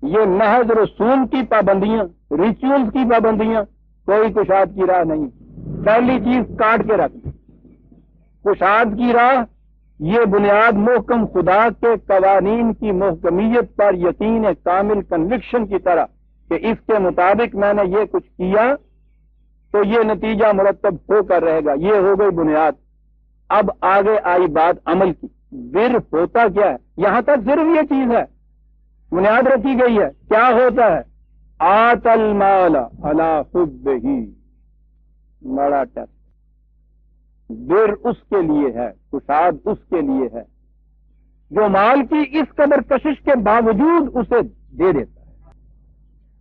یہ محض رسوم کی پابندیاں، ریچولز کی پابندیاں، کوئی کشاد کی راہ نہیں۔ پہلی چیز کاٹ کے رکھ، کشاد کی راہ یہ بنیاد محکم خدا کے قوانین کی محکمیت پر یقین کامل کنوکشن کی طرح کہ اس کے مطابق میں نے یہ کچھ کیا تو یہ نتیجہ مرتب ہو کر رہے گا، یہ ہو گئی بنیاد۔ اب آگے آئی بات عمل کی، بر ہوتا کیا ہے؟ یہاں تک صرف یہ چیز ہے، بنیاد رکھی گئی ہے، کیا ہوتا ہے؟ آت المال علی حبہ، بڑا ٹیسٹ، بر اس کے لیے ہے، کشاد اس کے لیے ہے جو مال کی اس قدر کشش کے باوجود اسے دے دیتا ہے۔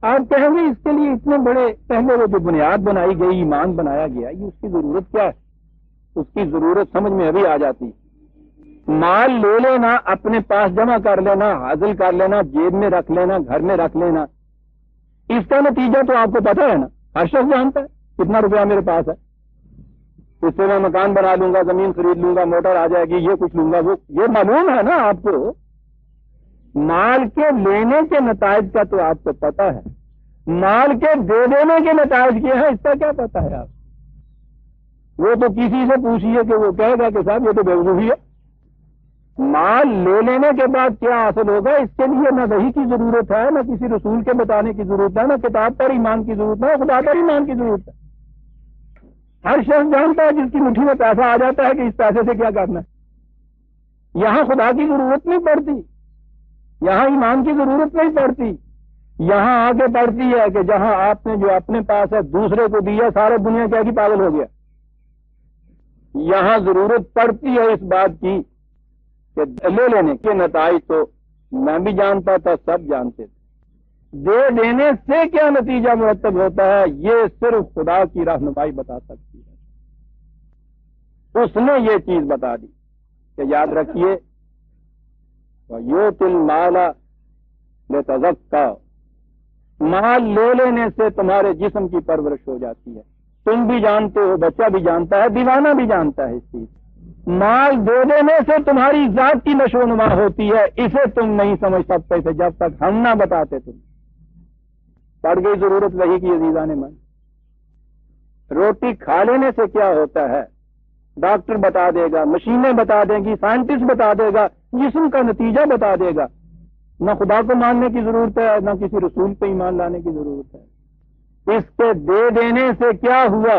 آپ کہیں گے اس کے لیے اتنے بڑے پہلے وہ جو بنیاد بنائی گئی، ایمان بنایا گیا، یہ اس کی ضرورت کیا ہے؟ اس کی ضرورت سمجھ میں ابھی آ جاتی ہے۔ مال لے لینا، اپنے پاس جمع کر لینا، حاصل کر لینا، جیب میں رکھ لینا، گھر میں رکھ لینا، اس کا نتیجہ تو آپ کو پتا ہے نا، ہر شخص جانتا ہے کتنا روپیہ میرے پاس ہے، اس سے میں مکان بنا لوں گا، زمین خرید لوں گا، موٹر آ جائے گی، یہ کچھ لوں گا، وہ یہ معلوم ہے نا آپ کو۔ مال کے لینے کے نتائج کا تو آپ کو پتا ہے، مال کے دے دینے کے نتائج کیا ہے اس کا کیا پتا ہے آپ؟ وہ تو کسی سے پوچھیے کہ وہ کہے گا کہ صاحب یہ تو بیوقوفی ہے۔ مال لے لینے کے بعد کیا حاصل ہوگا اس کے لیے نہ وحی کی ضرورت ہے، نہ کسی رسول کے بتانے کی ضرورت ہے، نہ کتاب پر ایمان کی ضرورت ہے، خدا پر ایمان کی ضرورت ہے۔ ہر شخص جانتا ہے جس کی مٹھی میں پیسہ آ جاتا ہے کہ اس پیسے سے کیا کرنا ہے۔ یہاں خدا کی ضرورت نہیں پڑتی، یہاں ایمان کی ضرورت نہیں پڑتی، یہاں آگے پڑتی ہے کہ جہاں آپ نے جو اپنے پاس ہے دوسرے کو دیا، سارے دنیا کیا کی پاگل ہو گیا۔ یہاں ضرورت پڑتی ہے اس بات کی کہ لے لینے کے نتائج تو میں بھی جانتا تھا، سب جانتے تھے، دے دینے سے کیا نتیجہ مرتب ہوتا ہے یہ صرف خدا کی رہنمائی بتا سکتی ہے۔ اس نے یہ چیز بتا دی کہ یاد رکھیے وَيُؤْتِ الْمَالَ لِيَتَزَكَّىٰ، مال لے لینے سے تمہارے جسم کی پرورش ہو جاتی ہے، تم بھی جانتے ہو، بچہ بھی جانتا ہے، دیوانہ بھی جانتا ہے اس چیز۔ مال دے دینے سے تمہاری ذات کی نشو و نما ہوتی ہے، اسے تم نہیں سمجھ سکتے تھے جب تک ہم نہ بتاتے تم۔ پڑ گئی ضرورت وہی کی عزیزان من۔ روٹی کھا لینے سے کیا ہوتا ہے ڈاکٹر بتا دے گا، مشینیں بتا دیں گی، سائنٹسٹ بتا دے گا، جسم کا نتیجہ بتا دے گا۔ نہ خدا کو ماننے کی ضرورت ہے، نہ کسی رسول پہ ایمان لانے کی ضرورت ہے۔ اس کے دے دینے سے کیا ہوا؟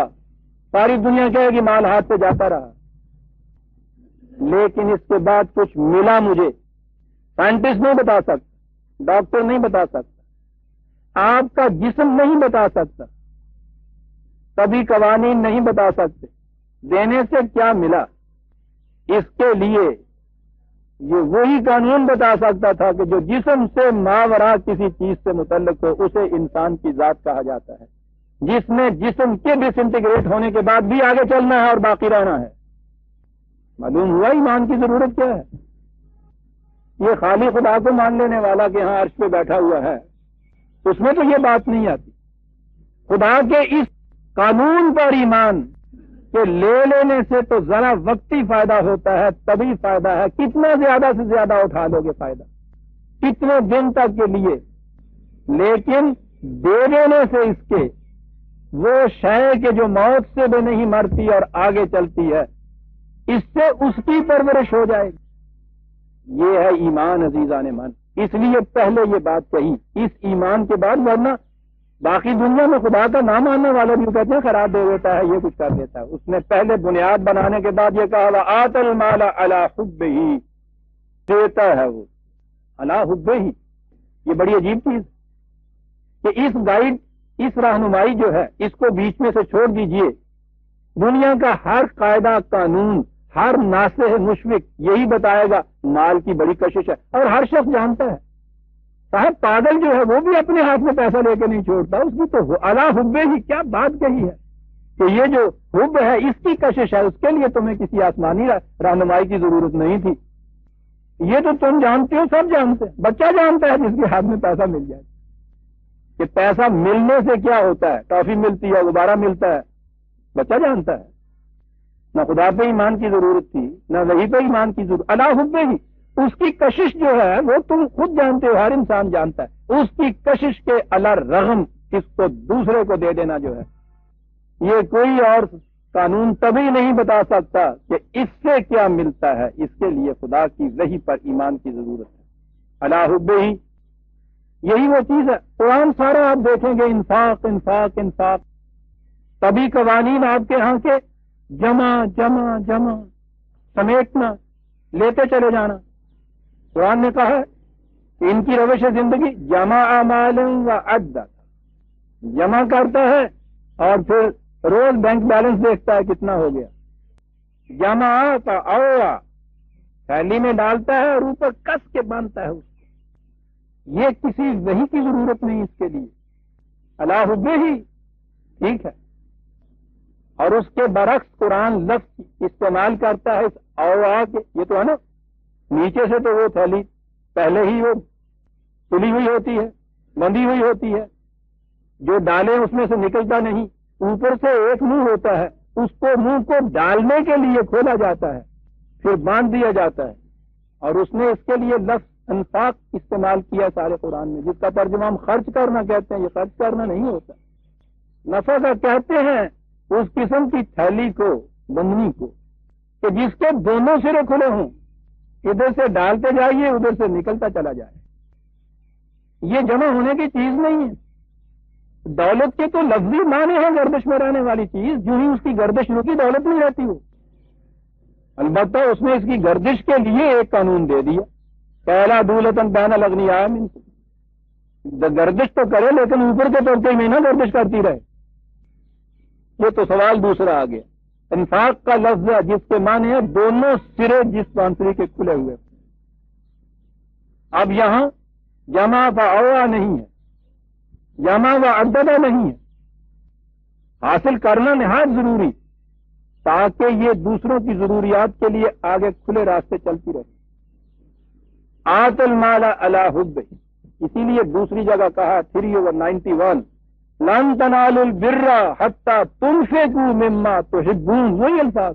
ساری دنیا کہے گی مال ہاتھ سے جاتا رہا، لیکن اس کے بعد کچھ ملا مجھے، سائنٹسٹ نہیں بتا سکتا، ڈاکٹر نہیں بتا سکتا، آپ کا جسم نہیں بتا سکتا، کبھی قوانین نہیں بتا سکتے دینے سے کیا ملا۔ اس کے لیے یہ وہی قانون بتا سکتا تھا کہ جو جسم سے ماورا کسی چیز سے متعلق ہو اسے انسان کی ذات کہا جاتا ہے، جس میں جسم کے ڈس انٹیگریٹ ہونے کے بعد بھی آگے چلنا ہے اور باقی رہنا ہے۔ معلوم ہوا ایمان کی ضرورت کیا ہے؟ یہ خالی خدا کو مان لینے والا کہ ہاں عرش پہ بیٹھا ہوا ہے، اس میں تو یہ بات نہیں آتی۔ خدا کے اس قانون پر ایمان کہ لے لینے سے تو ذرا وقتی فائدہ ہوتا ہے، تبھی فائدہ ہے، کتنا زیادہ سے زیادہ اٹھا لو گے فائدہ، کتنے دن تک کے لیے، لیکن دے دینے سے اس کے وہ شے کہ جو موت سے بھی نہیں مرتی اور آگے چلتی ہے، اس سے اس کی پرورش ہو جائے گی۔ یہ ہے ایمان عزیزان من۔ اس لیے پہلے یہ بات کہی، اس ایمان کے بعد ورنہ باقی دنیا میں خدا کا نام ماننے والا بھی کہتے ہیں خراب دے دیتا ہے، یہ کچھ کر دیتا ہے۔ اس نے پہلے بنیاد بنانے کے بعد یہ کہا وَآتَ الْمَالَ عَلَىٰ حُبِّهِ، دیتا ہے وہ عَلَىٰ حُبِّهِ۔ یہ بڑی عجیب چیز کہ اس گائیڈ، اس رہنمائی جو ہے اس کو بیچ میں سے چھوڑ دیجئے۔ دنیا کا ہر قاعدہ قانون، ہر ناصح مشفق یہی بتائے گا مال کی بڑی کشش ہے، اور ہر شخص جانتا ہے۔ صاحب پاگل جو ہے وہ بھی اپنے ہاتھ میں پیسہ لے کے نہیں چھوڑتا، اس کی تو عَلَىٰ حُبِّهِ کیا بات کہی ہے کہ یہ جو حب ہے اس کی کشش ہے، اس کے لیے تمہیں کسی آسمانی رہنمائی کی ضرورت نہیں تھی۔ یہ تو تم جانتے ہو، سب جانتے ہیں، بچہ جانتا ہے جس کے ہاتھ میں پیسہ مل جائے کہ پیسہ ملنے سے کیا ہوتا ہے، ٹافی ملتی ہے، غبارہ ملتا ہے، بچہ جانتا ہے۔ نہ خدا پہ ایمان کی ضرورت تھی، نہ وحی پہ ایمان کی ضرورت، اللہ حب ہی، اس کی کشش جو ہے وہ تم خود جانتے ہو، ہر انسان جانتا ہے، اس کی کشش کے علی رغم اس کو دوسرے کو دے دینا جو ہے، یہ کوئی اور قانون تبھی نہیں بتا سکتا کہ اس سے کیا ملتا ہے، اس کے لیے خدا کی وحی پر ایمان کی ضرورت ہے۔ اللہ حب ہی، یہی وہ چیز ہے۔ قرآن سارا آپ دیکھیں گے انفاق انفاق انفاق، تبھی قوانین آپ کے ہاں کے جمع جمع جمع، سمیٹنا، لیتے چلے جانا۔ قرآن نے کہا ہے کہ ان کی روش زندگی جمع اعمال و عد، جمع کرتا ہے اور پھر روز بینک بیلنس دیکھتا ہے کتنا ہو گیا، جمع کا اوڑا تھیلی میں ڈالتا ہے اور اوپر کس کے باندھتا ہے اس کو۔ یہ کسی وحی کی ضرورت نہیں اس کے لیے، اللہ حب ہی، ٹھیک ہے۔ اور اس کے برعکس قرآن لفظ استعمال کرتا ہے اس اوڑا کے، یہ تو ہے نا، نیچے سے تو وہ تھیلی پہلے ہی وہ تلی ہوئی ہوتی ہے، بندھی ہوئی ہوتی ہے، جو ڈالے اس میں سے نکلتا نہیں، اوپر سے ایک منہ ہوتا ہے، اس کو منہ کو ڈالنے کے لیے کھولا جاتا ہے، پھر باندھ دیا جاتا ہے، اور اس نے اس کے لیے لفظ انفاق استعمال کیا سارے قرآن میں، جس کا ترجمہ ہم خرچ کرنا کہتے ہیں، یہ خرچ کرنا نہیں ہوتا، نفع کا کہتے ہیں اس قسم کی تھیلی کو، بندنی کو، کہ جس کے دونوں سرے کھلے ہوں، ادھر سے ڈالتے جائیے ادھر سے نکلتا چلا جائے۔ یہ جمع ہونے کی چیز نہیں ہے۔ دولت کے تو لفظی معنی ہے گردش میں رہنے والی چیز، جو ہی اس کی گردش رکی دولت نہیں رہتی وہ۔ البتہ اس نے اس کی گردش کے لیے ایک قانون دے دیا، پہلا دولتن بین الاغنیاء منکم، گردش تو کرے لیکن اوپر کے طور میں نہ گردش کرتی رہے۔ یہ تو سوال دوسرا آ گیا، انفاق کا لفظ ہے جس کے معنی ہے دونوں سرے جس بانسری کے کھلے ہوئے۔ اب یہاں جمع و اوعا نہیں ہے، جمع و عددہ نہیں ہے، حاصل کرنا نہایت ضروری تاکہ یہ دوسروں کی ضروریات کے لیے آگے کھلے راستے چلتی رہے۔ آت المال علی حب، اسی لیے دوسری جگہ کہا 3/91 لن تنالوا البر حتی تنفقوا مما تحبون، وہی الفاظ،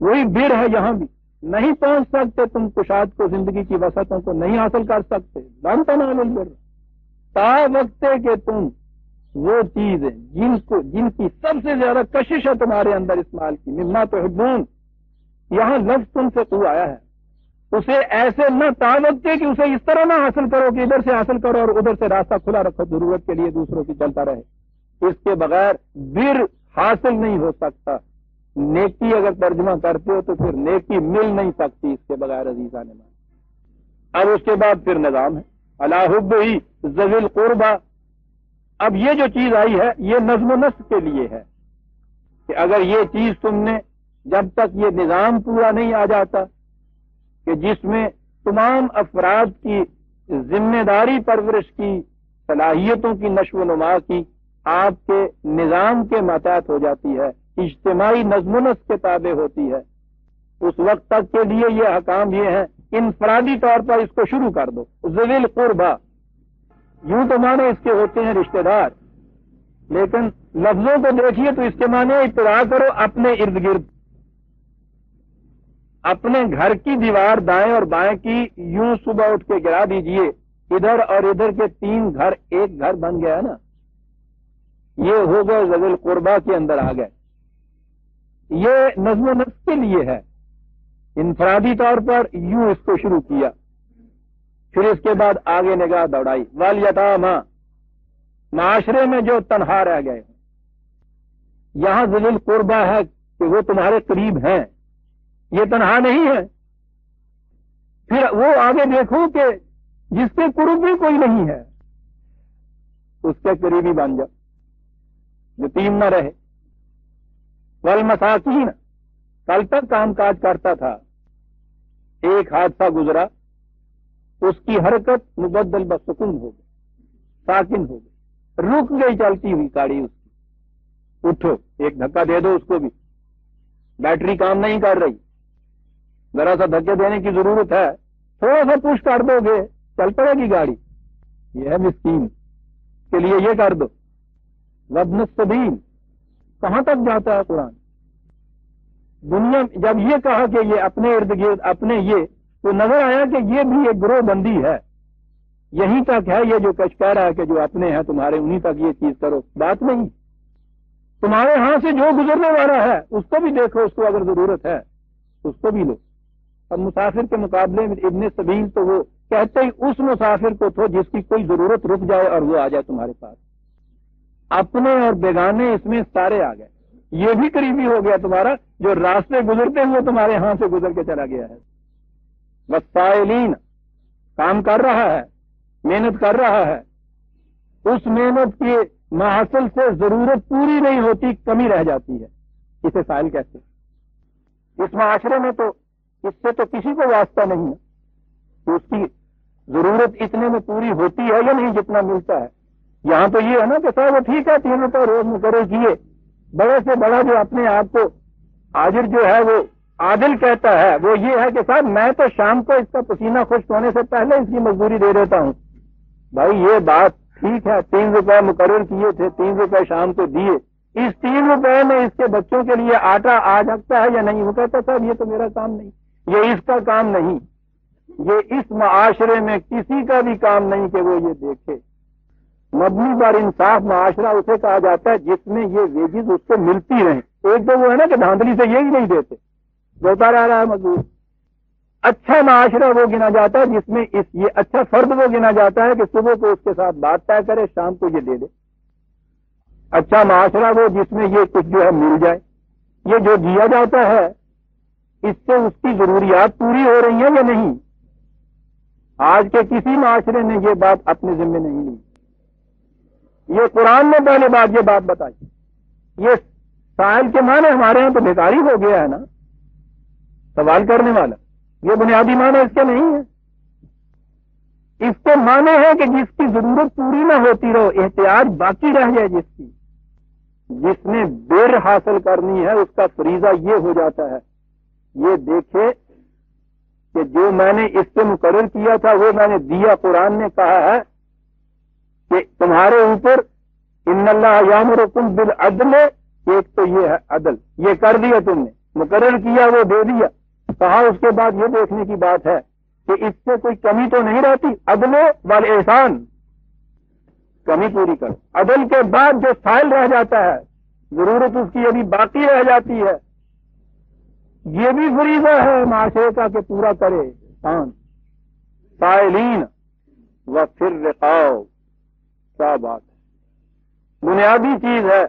وہی بر ہے یہاں بھی، نہیں پہنچ سکتے تم کشاد کو، زندگی کی وسعتوں کو نہیں حاصل کر سکتے، لن تنالوا البر، تا وقت کہ تم وہ چیز جن کی سب سے زیادہ کشش ہے تمہارے اندر اس مال کی، مما تحبون، یہاں لفظ تم سے تو آیا ہے، اسے ایسے نہ تعوق کہ اسے اس طرح نہ حاصل کرو کہ ادھر سے حاصل کرو اور ادھر سے راستہ کھلا رکھو ضرورت کے لیے دوسروں کی چلتا رہے۔ اس کے بغیر بر حاصل نہیں ہو سکتا۔ نیکی اگر ترجمہ کرتے ہو تو پھر نیکی مل نہیں سکتی اس کے بغیر، عزیزان مان۔ اب اس کے بعد پھر نظام ہے علی حب ہی ذوی القربہ۔ اب یہ جو چیز آئی ہے یہ نظم و نسق کے لیے ہے کہ اگر یہ چیز تم نے، جب تک یہ نظام پورا نہیں آ جاتا کہ جس میں تمام افراد کی ذمہ داری پرورش کی، صلاحیتوں کی نشو و نما کی آپ کے نظام کے ماتحت ہو جاتی ہے، اجتماعی نظم و نسق کے تابع ہوتی ہے، اس وقت تک کے لیے یہ حکام یہ ہیں انفرادی طور پر اس کو شروع کر دو۔ ذوی القربہ، یوں تو معنی اس کے ہوتے ہیں رشتہ دار، لیکن لفظوں کو دیکھیے تو اس کے معنی ابتدا کرو اپنے ارد گرد، اپنے گھر کی دیوار دائیں اور بائیں کی یوں صبح اٹھ کے گرا دیجئے، ادھر اور ادھر کے 3 گھر ایک گھر بن گیا نا، یہ ہو گئے ذوی القربہ کے اندر آ گئے۔ یہ نظم و نسق کے لیے ہے، انفرادی طور پر یوں اس کو شروع کیا، پھر اس کے بعد آگے نگاہ دوڑائی، والیتامی، معاشرے میں جو تنہا رہ گئے، یہاں ذوی القربہ ہے کہ وہ تمہارے قریب ہیں، یہ تنہا نہیں ہے۔ پھر وہ آگے دیکھو کہ جس کے قرب بھی کوئی نہیں ہے اس کے قریبی بن جاؤ، یتیم نہ رہے۔ والمساکین، کل تک کام کاج کرتا تھا، ایک حادثہ گزرا، اس کی حرکت مبدل بسکون ہو گئی، ساکن ہو گئی، رک گئی چلتی ہوئی گاڑی اس کی، اٹھو ایک دھکا دے دو اس کو بھی، بیٹری کام نہیں کر رہی، ذرا سا دھکے دینے کی ضرورت ہے، تھوڑا سا پش کر دو گے چل پڑے گی گاڑی. یہ ہے مسکین کے لیے یہ کر دو. وابن السبیل کہاں تک جاتا ہے قرآن؟ دنیا جب یہ کہا کہ یہ اپنے ارد گرد اپنے یہ، تو نظر آیا کہ یہ بھی ایک گروہ بندی ہے. یہیں تک ہے یہ جو کچھ کہہ رہا ہے کہ جو اپنے ہیں تمہارے انہیں تک یہ چیز کرو. بات نہیں، تمہارے ہاں سے جو گزرنے والا ہے اس کو بھی دیکھو، اس کو اگر ضرورت ہے اس کو بھی لو. اب مسافر کے مقابلے میں ابن سبیل تو وہ کہتے ہی اس مسافر کو تھو جس کی کوئی ضرورت رک جائے اور وہ آ جائے تمہارے پاس. اپنے اور بیگانے اس میں سارے آ گئے. یہ بھی قریبی ہو گیا تمہارا جو راستے گزرتے ہوئے تمہارے ہاں سے گزر کے چلا گیا ہے. والسائلین کام کر رہا ہے، محنت کر رہا ہے، اس محنت کے محاصل سے ضرورت پوری نہیں ہوتی، کمی رہ جاتی ہے، اسے سائل کہتے ہیں. اس معاشرے میں تو اس سے تو کسی کو واسطہ نہیں ہے کہ اس کی ضرورت اتنے میں پوری ہوتی ہے یا نہیں جتنا ملتا ہے. یہاں تو یہ ہے نا کہ صاحب وہ ٹھیک ہے 3 روپے روز مقرر کیے، بڑے سے بڑا جو اپنے آپ کو آجر جو ہے وہ عادل کہتا ہے وہ یہ ہے کہ صاحب میں تو شام کو اس کا پسینہ خشک ہونے سے پہلے اس کی مزدوری دے دیتا ہوں. بھائی یہ بات ٹھیک ہے، 3 روپے مقرر کیے تھے، 3 روپے شام کو دیے، اس 3 روپے میں اس کے بچوں کے لیے آٹا آ سکتا ہے یا نہیں؟ وہ کہتا صاحب یہ تو میرا کام نہیں، یہ اس کا کام نہیں، یہ اس معاشرے میں کسی کا بھی کام نہیں کہ وہ یہ دیکھے. مبنی پر انصاف معاشرہ اسے کہا جاتا ہے جس میں یہ ویجز اس کو ملتی رہیں. ایک تو وہ ہے نا کہ دھاندلی سے یہی نہیں دیتے، روتا رہ رہا ہے مزدور. اچھا معاشرہ وہ گنا جاتا ہے جس میں یہ اچھا فرد وہ گنا جاتا ہے کہ صبح کو اس کے ساتھ بات طے کرے، شام کو یہ دے دے. اچھا معاشرہ وہ جس میں یہ کچھ جو ہے مل جائے. یہ جو دیا جاتا ہے اس سے اس کی ضروریات پوری ہو رہی ہیں یا نہیں؟ آج کے کسی معاشرے نے یہ بات اپنے ذمہ نہیں لی. یہ قرآن نے پہلے بات یہ بات بتائی. یہ سائل کے معنی ہمارے ہاں تو بیکاری ہو گیا ہے نا، سوال کرنے والا. یہ بنیادی معنی اس کے نہیں ہے. اس کے معنی ہے کہ جس کی ضرورت پوری نہ ہوتی رہو، احتیاج باقی رہ جائے. جس نے بر حاصل کرنی ہے اس کا فریضہ یہ ہو جاتا ہے یہ دیکھے کہ جو میں نے اس سے مقرر کیا تھا وہ میں نے دیا. قرآن نے کہا ہے کہ تمہارے اوپر ان اللہ یامرکم بالعدل، ایک تو یہ ہے عدل، یہ کر دیا تم نے، مقرر کیا وہ دے دیا. کہا اس کے بعد یہ دیکھنے کی بات ہے کہ اس سے کوئی کمی تو نہیں رہتی. عدل والاحسان، کمی پوری کرو. عدل کے بعد جو سائل رہ جاتا ہے، ضرورت اس کی ابھی باقی رہ جاتی ہے، یہ بھی فریضہ ہے معاشرے کا کہ پورا کرے انسان. سائلین و پھر رقاؤ، کیا بات ہے. بنیادی چیز ہے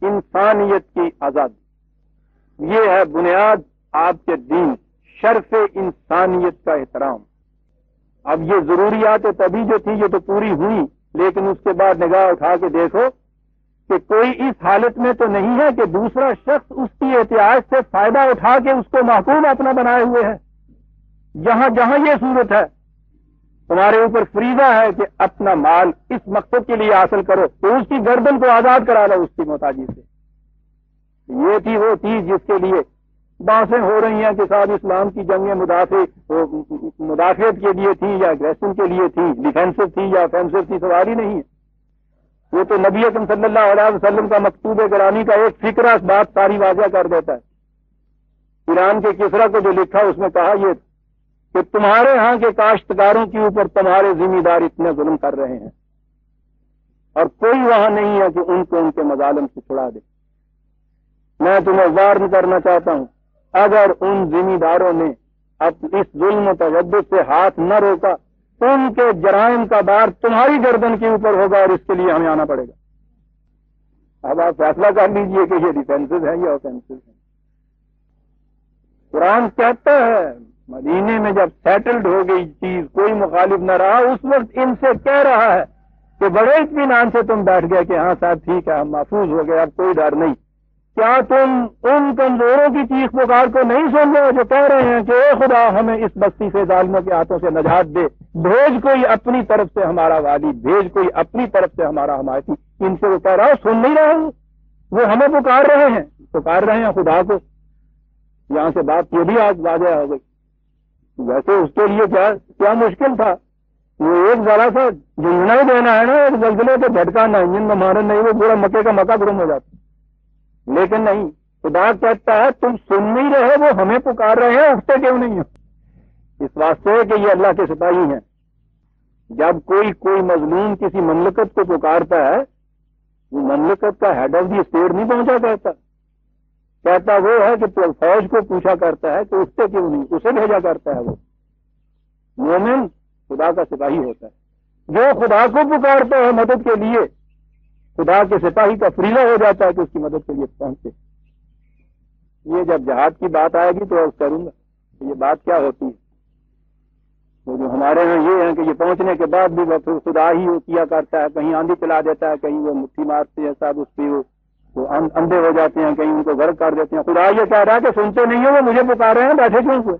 انسانیت کی آزادی. یہ ہے بنیاد آپ کے دین، شرف انسانیت کا احترام. اب یہ ضروریات طبی جو تھی یہ تو پوری ہوئی، لیکن اس کے بعد نگاہ اٹھا کے دیکھو کہ کوئی اس حالت میں تو نہیں ہے کہ دوسرا شخص اس کی احتیاج سے فائدہ اٹھا کے اس کو محکوم اپنا بنائے ہوئے ہے. جہاں جہاں یہ صورت ہے تمہارے اوپر فریضہ ہے کہ اپنا مال اس مقصد کے لیے حاصل کرو، تو اس کی گردن کو آزاد کرا لو اس کی محتاجی سے. یہ تھی وہ چیز جس کے لیے باتیں ہو رہی ہیں کہ صاحب اسلام کی جنگیں مدافعت کے لیے تھی یا اگریشن کے لیے تھی، ڈیفینسو تھی یا آفینسو تھی، سوال ہی نہیں ہے. وہ تو نبی اکرم صلی اللہ علیہ وسلم کا مکتوب گرامی کا ایک فکرہ بات ساری واضح کر دیتا ہے. ایران کے کسرا کو جو لکھا اس میں کہا یہ کہ تمہارے ہاں کے کاشتکاروں کے اوپر تمہارے ذمہ دار اتنے ظلم کر رہے ہیں اور کوئی وہاں نہیں ہے کہ ان کو ان کے مظالم سے چھڑا دے. میں تمہیں وارن کرنا چاہتا ہوں، اگر ان ذمہ داروں نے اب اس ظلم و تشدد سے ہاتھ نہ روکا ان کے جرائم کا بار تمہاری گردن کے اوپر ہوگا اور اس کے لیے ہمیں آنا پڑے گا. اب آپ فیصلہ کر لیجئے کہ یہ ڈیفینسز ہیں یا اوفینسز ہیں. قرآن کہتا ہے مدینے میں جب سیٹلڈ ہو گئی چیز، کوئی مخالف نہ رہا، اس وقت ان سے کہہ رہا ہے کہ بڑے اطمینان سے تم بیٹھ گئے کہ ہاں صاحب ٹھیک ہے ہم محفوظ ہو گئے، اب کوئی ڈر نہیں. کیا تم ان کمزوروں کی چیخ پکار کو نہیں سن رہے جو کہہ رہے ہیں کہ اے خدا ہمیں اس بستی سے ظالموں کے ہاتھوں سے نجات دے، بھیج کوئی اپنی طرف سے ہمارا والی، بھیج کوئی اپنی طرف سے ہمارا حمایتی. ان سے وہ کہہ رہا ہے سن نہیں رہے ہیں، وہ ہمیں پکار رہے ہیں خدا کو. یہاں سے بات یہ بھی آج واضح ہو گئی ویسے اس کے لیے کیا مشکل تھا؟ وہ ایک ذرا سا جھنجھنا ہی دینا ہے نا، ایک زلزلے کا جھٹکا نہ، انجن میں مارن نہیں، وہ پورا مکے کا مکہ گرم ہو جاتا۔ لیکن نہیں، خدا کہتا ہے تم سن نہیں رہے، وہ ہمیں پکار رہے ہیں، اٹھتے کیوں نہیں ہو؟ اس واسطے کہ یہ اللہ کے سپاہی ہیں۔ جب کوئی مظلوم کسی مملکت کو پکارتا ہے، وہ مملکت کا ہیڈ آف دی اسٹیٹ نہیں پہنچا کہتا وہ ہے کہ تو فوج کو پوچھا کرتا ہے کہ اٹھتے کیوں نہیں، اسے بھیجا کرتا ہے۔ وہ مومن خدا کا سپاہی ہوتا ہے، جو خدا کو پکارتا ہے مدد کے لیے، خدا کے سپاہی کا فریضہ ہو جاتا ہے کہ اس کی مدد کے لیے پہنچے۔ یہ جب جہاد کی بات آئے گی تو عرض کروں گا یہ بات کیا ہوتی ہے۔ وہ جو ہمارے یہاں یہ ہے کہ یہ پہنچنے کے بعد بھی وہ خدا ہی کیا کرتا ہے، کہیں آندھی چلا دیتا ہے، کہیں وہ مٹھی مارتے ہیں صاحب، اس پہ وہ اندھے ہو جاتے ہیں، کہیں ان کو غرق کر دیتے ہیں۔ خدا یہ کہہ رہا ہے کہ سنتے نہیں ہو، وہ مجھے پکار رہے ہیں، بیٹھے کیوں ہوئے؟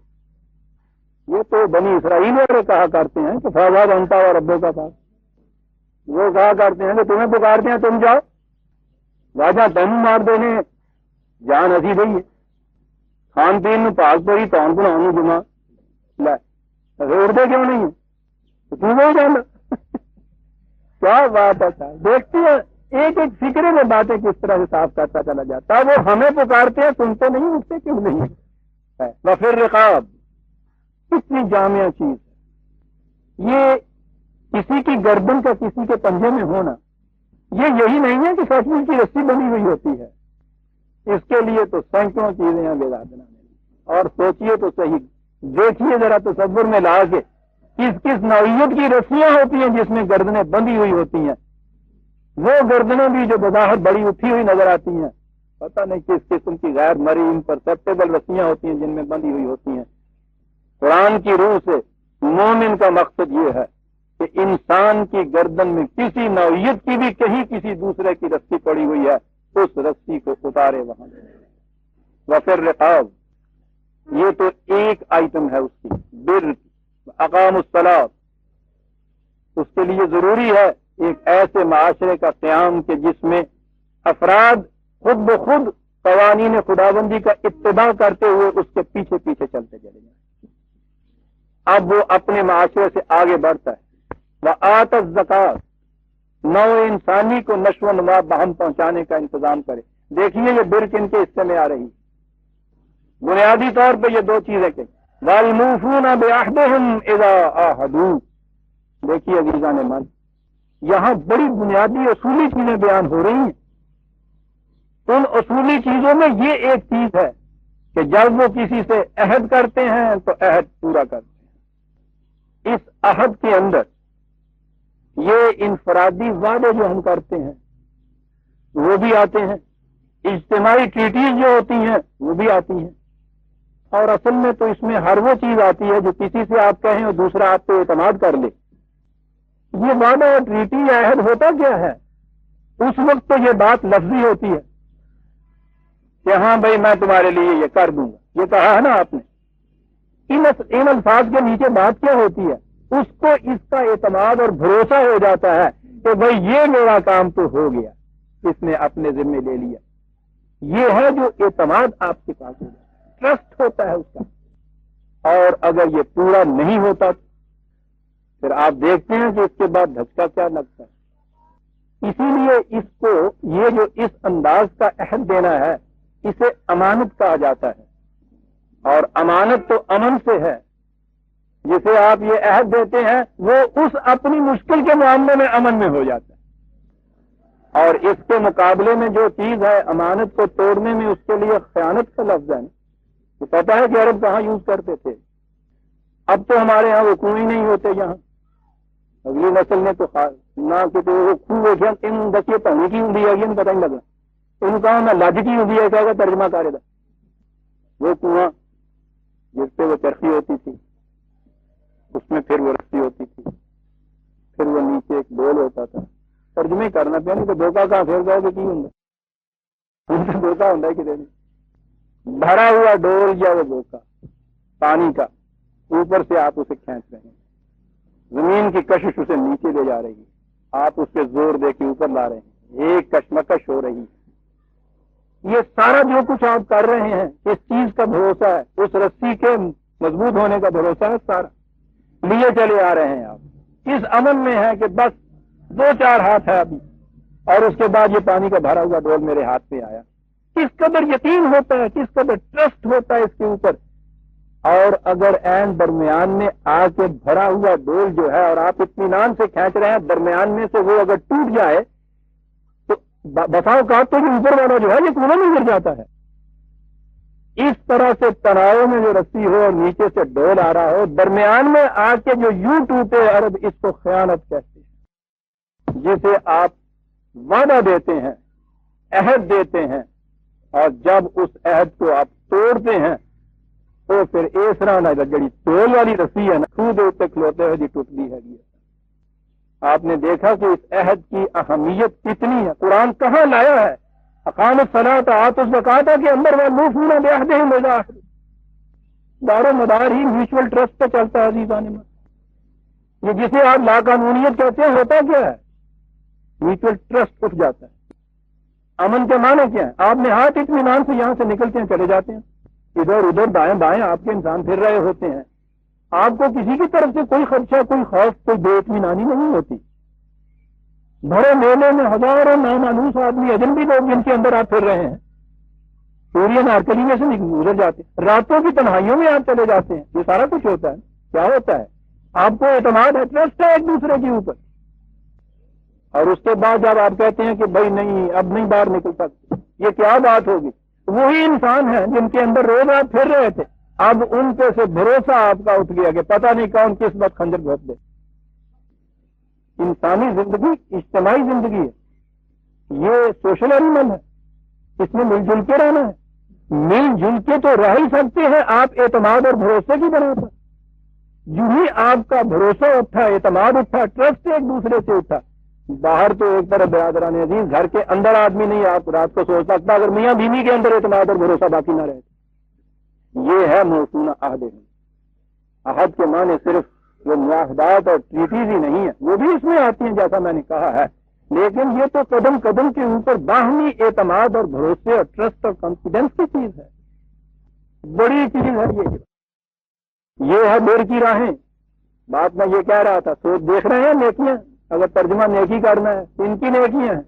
یہ تو بنی اسرائیل والے کہا کرتے ہیں کہ فوجا بنتا ہوا ربوں کا پاس، وہ کہا کرتے ہیں کہ تمہیں پکارتے ہیں تم جاؤ، واجہ تین مار دینے جان اسی دئی ہے، کھان پین میں پاک پڑی تون بنا جمع لے روڑتے کیوں نہیں ہے؟ تم وہی جانا۔ کیا بات ہے، دیکھتے ہیں ایک ایک فکرے میں باتیں کس طرح سے صاف کرتا چلا جاتا ہے۔ وہ ہمیں پکارتے ہیں، سنتے نہیں، اٹھتے کیوں نہیں؟ وفر رقاب اتنی جامع چیز ہے، یہ کسی کی گردن کا کسی کے پنجے میں ہونا، یہی نہیں ہے کہ سچ مچ کی رسی بنی ہوئی ہوتی ہے۔ اس کے لیے تو سینکڑوں چیزیں ہیں بے بنانے میں، اور سوچیے تو صحیح، دیکھیے ذرا تصور میں لا کے کس نوعیت کی رسیاں ہوتی ہیں جس میں گردنیں بندھی ہوئی ہوتی ہیں۔ وہ گردنیں بھی جو بظاہر بڑی اٹھی ہوئی نظر آتی ہیں، پتہ نہیں کس قسم کی غیر مری امپرسیپٹیبل رسیاں ہوتی ہیں جن میں بندھی ہوئی ہوتی ہیں۔ قرآن کی روح سے مومن کا مقصد یہ ہے کہ انسان کی گردن میں کسی نوعیت کی بھی کہیں کسی دوسرے کی رسی پڑی ہوئی ہے، اس رسی کو اتارے وہاں۔ وفر رقاب یہ تو ایک آئٹم ہے اس کی، بر اقام الصلاۃ۔ اس کے لیے ضروری ہے ایک ایسے معاشرے کا قیام کہ جس میں افراد خود بخود قوانین خداوندی کا اتباع کرتے ہوئے اس کے پیچھے پیچھے چلتے چلے جائیں۔ اب وہ اپنے معاشرے سے آگے بڑھتا ہے۔ وآت الزکوٰۃ، نو انسانی کو نشو و نما باہم پہنچانے کا انتظام کرے۔ دیکھیے یہ بر کن کے حصے میں آ رہی، بنیادی طور پہ یہ دو چیزیں کہ والموفون بعہدہم اذا عاہدوا۔ دیکھیے عزیزان من، یہاں بڑی بنیادی اصولی چیزیں بیان ہو رہی ہیں۔ ان اصولی چیزوں میں یہ ایک چیز ہے کہ جب وہ کسی سے عہد کرتے ہیں تو عہد پورا کرتے ہیں۔ اس عہد کے اندر یہ انفرادی وعدے جو ہم کرتے ہیں وہ بھی آتے ہیں، اجتماعی ٹریٹیز جو ہوتی ہیں وہ بھی آتی ہیں، اور اصل میں تو اس میں ہر وہ چیز آتی ہے جو کسی سے آپ کہیں اور دوسرا آپ پہ اعتماد کر لے۔ یہ وعدہ اور ٹریٹی یا عہد ہوتا کیا ہے؟ اس وقت تو یہ بات لفظی ہوتی ہے کہ ہاں بھائی میں تمہارے لیے یہ کر دوں گا، یہ کہا ہے نا آپ نے۔ ان الفاظ کے نیچے بات کیا ہوتی ہے؟ اس کو اس کا اعتماد اور بھروسہ ہو جاتا ہے کہ بھائی یہ میرا کام تو ہو گیا، اس نے اپنے ذمہ لے لیا۔ یہ ہے جو اعتماد آپ کے پاس ہو جاتا ہے، ٹرسٹ ہوتا ہے اس کا۔ اور اگر یہ پورا نہیں ہوتا پھر آپ دیکھتے ہیں کہ اس کے بعد دھچکا کیا لگتا ہے۔ اسی لیے اس کو یہ جو اس انداز کا عہد دینا ہے اسے امانت کہا جاتا ہے، اور امانت تو امن سے ہے۔ جسے آپ یہ عہد دیتے ہیں وہ اس اپنی مشکل کے معاملے میں امن میں ہو جاتا ہے، اور اس کے مقابلے میں جو چیز ہے امانت کو توڑنے میں، اس کے لیے خیانت کا لفظ ہے۔ تو پتا ہے کہ عرب کہاں یوز کرتے تھے؟ اب تو ہمارے ہاں وہ کنویں نہیں ہوتے یہاں، اگلی نسل نے تو نہ کہ وہ خوہ ان دسیے پانی کی ہوں ہے پتہ نہیں لگا، ان کہا میں لج کی ہوں ہے، کہے گا ترجمہ کرے گا۔ وہ کنواں جس پہ وہ چرخی ہوتی تھی، اس میں پھر وہ رسی ہوتی تھی، پھر وہ نیچے ایک ڈول ہوتا تھا۔ ترجمے کرنا پہ نہیں تو دھوکہ کہاں پھر جائے کہ کی ہوں ان سے دھوکہ ہوں کہ نہیں بھرا ہوا ڈول یا وہ دھوکہ پانی کا، اوپر سے آپ اسے کھینچ رہے ہیں، زمین کی کشش اسے نیچے لے جا رہی ہے، آپ اس پہ زور دے کے اوپر لا رہے ہیں، ایک کشمکش ہو رہی ہے۔ یہ سارا جو کچھ آپ کر رہے ہیں اس چیز کا بھروسہ ہے، اس رسی کے مضبوط ہونے کا بھروسہ ہے سارا، لیے چلے آ رہے ہیں آپ، اس امن میں ہے کہ بس 2-4 ہاتھ ہے ابھی، اور اس کے بعد یہ پانی کا بھرا ہوا ڈول میرے ہاتھ پہ آیا۔ کس قدر یقین ہوتا ہے، کس قدر ٹرسٹ ہوتا ہے اس کے اوپر، اور اگر عین درمیان میں آ کے بھرا ہوا ڈول جو ہے اور آپ اطمینان سے کھینچ رہے ہیں، درمیان میں سے وہ اگر ٹوٹ جائے تو بساؤ کا تو اوپر والا جو ہے یہ کنویں میں گر جاتا ہے۔ اس طرح سے تناؤ میں جو رسی ہو اور نیچے سے ڈول آ رہا ہو، درمیان میں آ کے جو یوں ٹوٹے عرب، اس کو خیانت کہتے ہیں، جسے آپ وعدہ دیتے ہیں، عہد دیتے ہیں، اور جب اس عہد کو آپ توڑتے ہیں تو پھر اس طرح نہ جڑی ڈول والی رسی ہے نا، خود اتنے کھلوتے ہوئے جی ٹوٹتی ہے۔ آپ نے دیکھا کہ اس عہد کی اہمیت کتنی ہے، قرآن کہاں لایا ہے، اقام الصلاۃ آتوا الزکوٰۃ کے اندر والموفون بعہدہم اذا عاہدوا، دار و مدار ہی میوچل ٹرسٹ پہ چلتا ہے عزیزان۔ یہ جسے آپ لاقانونیت کہتے ہیں ہوتا کیا ہے؟ میوچل ٹرسٹ اٹھ جاتا ہے۔ امن کے معنی کیا ہے؟ آپ نے ہاتھ اطمینان سے یہاں سے نکلتے ہیں، چلے جاتے ہیں، ادھر ادھر دائیں بائیں آپ کے انسان پھر رہے ہوتے ہیں، آپ کو کسی کی طرف سے کوئی خدشہ، کوئی خوف، کوئی بے اطمینانی نہیں ہوتی۔ بڑے میلے میں ہزاروں نامانوس آدمی، اجنبی لوگ جن کے اندر آپ پھر رہے ہیں، سورین آرکلی میں سے گزر جاتے ہیں، راتوں کی تنہائیوں میں آپ چلے جاتے ہیں، یہ سارا کچھ ہوتا ہے۔ کیا ہوتا ہے؟ آپ کو اعتماد ہے، ٹرسٹ ہے ایک دوسرے کے اوپر، اور اس کے بعد جب آپ کہتے ہیں کہ بھائی نہیں اب نہیں باہر نکل سکتے، یہ کیا بات ہوگی؟ وہی انسان ہیں جن کے اندر روز آپ پھر رہے تھے، اب ان پہ سے بھروسہ آپ کا اٹھ گیا کہ پتہ نہیں کون کس وقت خنجر گھونپ دے۔ انسانی زندگی اجتماعی زندگی ہے، یہ سوشل اینیمل ہے، اس میں مل جل کے رہنا ہے، مل جل کے تو رہ ہی سکتے ہیں آپ اعتماد اور بھروسے کی بنا پر۔ جو ہی آپ کا بھروسہ اٹھا، اعتماد اٹھا، ٹرسٹ ایک دوسرے سے اٹھا، باہر تو ایک طرف برادران عزیز، گھر کے اندر آدمی نہیں آپ رات کو سوچ سکتا اگر میاں بیوی کے اندر اعتماد اور بھروسہ باقی نہ رہے۔ یہ ہے موصون عہد۔ عہد کے معنی صرف وہ معاہدات اور ٹریٹیز ہی نہیں ہے، وہ بھی اس میں آتی ہیں جیسا میں نے کہا ہے، لیکن یہ تو قدم قدم کے اوپر باہمی اعتماد اور بھروسے اور ٹرسٹ اور کانفیڈینس کی چیز ہے، بڑی چیز ہے یہ ہے دیر کی راہیں۔ بات میں یہ کہہ رہا تھا، سوچ دیکھ رہے ہیں نیکیاں، اگر ترجمہ نیکی کرنا ہے تو ان کی نیکیاں ہیں،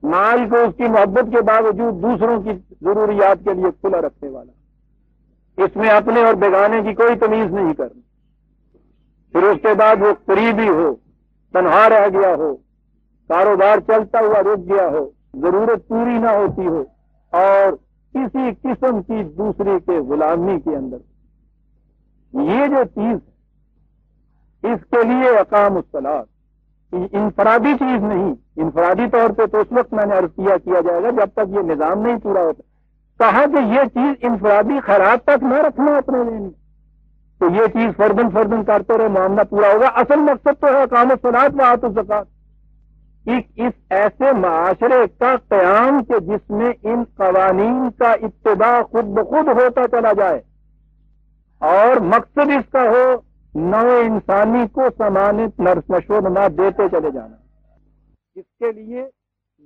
مال کو اس کی محبت کے باوجود دوسروں کی ضروریات کے لیے کھلا رکھنے والا، اس میں اپنے اور بیگانے کی کوئی تمیز نہیں کرنی۔ پھر اس کے بعد وہ قریبی ہو، تنہا رہ گیا ہو، کاروبار چلتا ہوا رک گیا ہو، ضرورت پوری نہ ہوتی ہو، اور کسی قسم کی دوسری کے غلامی کے اندر، یہ جو چیز ہے اس کے لیے اقام الصلاۃ انفرادی چیز نہیں، انفرادی طور پہ تو اس وقت میں نے عرض کیا جائے گا جب تک یہ نظام نہیں پورا ہوتا۔ کہا کہ یہ چیز انفرادی خیرات تک نہ رکھنا اپنے ذہن، تو یہ چیز فردن فردن کرتے رہے، معاملہ پورا ہوگا۔ اصل مقصد تو ہے اقام الصلاۃ و آتوا الزکوٰۃ، اس ایسے معاشرے کا قیام کہ جس میں ان قوانین کا اتباع خود بخود ہوتا چلا جائے، اور مقصد اس کا ہو نو انسانی کو سمانت نشو و نما دیتے چلے جانا۔ اس کے لیے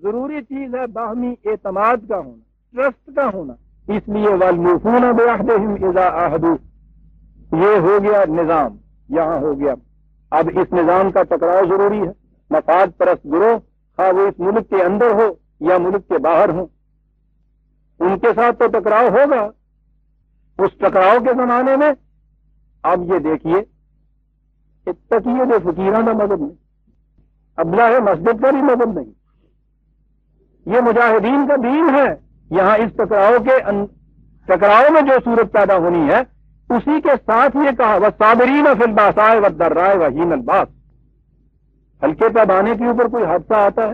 ضروری چیز ہے باہمی اعتماد کا ہونا، ٹرسٹ کا ہونا۔ اس لیے والموفون بعہدہم اذا عاہدوا، یہ ہو گیا نظام، یہاں ہو گیا۔ اب اس نظام کا ٹکراؤ ضروری ہے، مفاد پرست گروہ، خواہ وہ اس ملک کے اندر ہو یا ملک کے باہر ہو، ان کے ساتھ تو ٹکراؤ ہوگا۔ اس ٹکراؤ کے زمانے میں اب یہ دیکھیے، تقیہ جو فقیران کا مذہب نہیں، ابلا ہے مسجد کا بھی مذہب نہیں، یہ مجاہدین کا دین ہے۔ یہاں اس ٹکراؤ میں جو صورت پیدا ہونی ہے، اسی کے ساتھ یہ کہا وَالصَّابِرِينَ فِي الْبَأْسَاءِ وَالضَّرَّاءِ وَحِينَ الْبَأْسِ، ہلکے پیمانے کے اوپر کوئی حادثہ آتا ہے،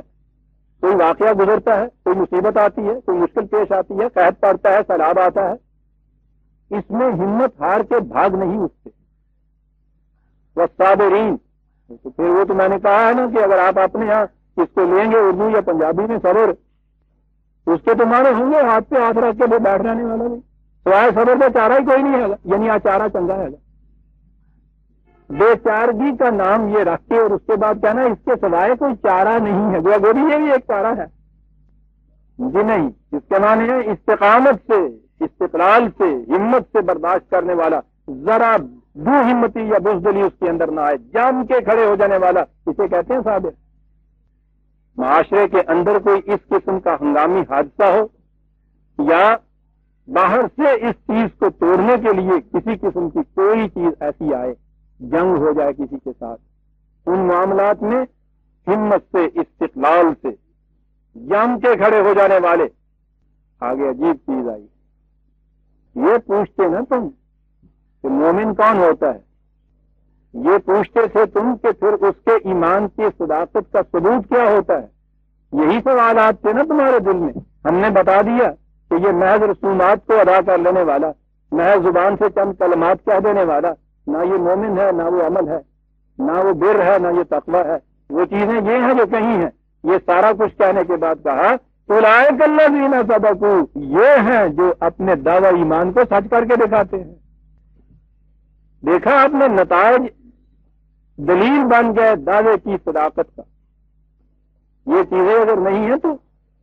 کوئی واقعہ گزرتا ہے، کوئی مصیبت آتی ہے، کوئی مشکل پیش آتی ہے، قحط پڑتا ہے، سیلاب آتا ہے، اس میں ہمت ہار کے بھاگ نہیں اٹھتے۔ والصابرین، تو پھر وہ تو میں نے کہا ہے نا کہ اگر آپ اپنے یہاں اس کو لیں گے اردو یا پنجابی میں صبر، اس کے تو معنی ہوں گے ہاتھ پہ ہاتھ رکھ کے وہ بیٹھ جانے والا بھی، سوائے صبر کا چارہ ہی کوئی نہیں ہے، یعنی چارہ چنگا ہے۔ بے چارگی کا نام یہ رکھ کے اور اس کے بعد کہنا اس کے سوائے کوئی چارہ نہیں ہے، گویا گوری یہ بھی ایک چارہ ہے جی نہیں۔ اس کے معنی ہے استقامت سے، استقلال سے، ہمت سے برداشت کرنے والا ذرا دو ہمتی یا بزدلی اس کے اندر نہ آئے، جم کے کھڑے ہو جانے والا، اسے کہتے ہیں صابر۔ معاشرے کے اندر کوئی اس قسم کا ہنگامی حادثہ ہو یا باہر سے اس چیز کو توڑنے کے لیے کسی قسم کی کوئی چیز ایسی آئے، جنگ ہو جائے کسی کے ساتھ، ان معاملات میں ہمت سے، استقلال سے جم کے کھڑے ہو جانے والے۔ آگے عجیب چیز آئی، یہ پوچھتے نا تم کہ مومن کون ہوتا ہے، یہ پوچھتے تھے تم کہ پھر اس کے ایمان کی صداقت کا ثبوت کیا ہوتا ہے، یہی سوالات تھے نا تمہارے دل میں۔ ہم نے بتا دیا کہ یہ محض رسومات کو ادا کر لینے والا، محض زبان سے چند کلمات کہہ دینے والا، نہ یہ مومن ہے، نہ وہ عمل ہے، نہ وہ بر ہے، نہ یہ تقویٰ ہے۔ وہ چیزیں یہ ہیں جو کہیں ہیں۔ یہ سارا کچھ کہنے کے بعد کہا اولئک الذین صدقوا، یہ ہیں جو اپنے دعوی ایمان کو سچ کر کے دکھاتے ہیں۔ دیکھا آپ نے، نتائج دلیل بن گئے دعوے کی صداقت کا۔ یہ چیزیں اگر نہیں ہیں تو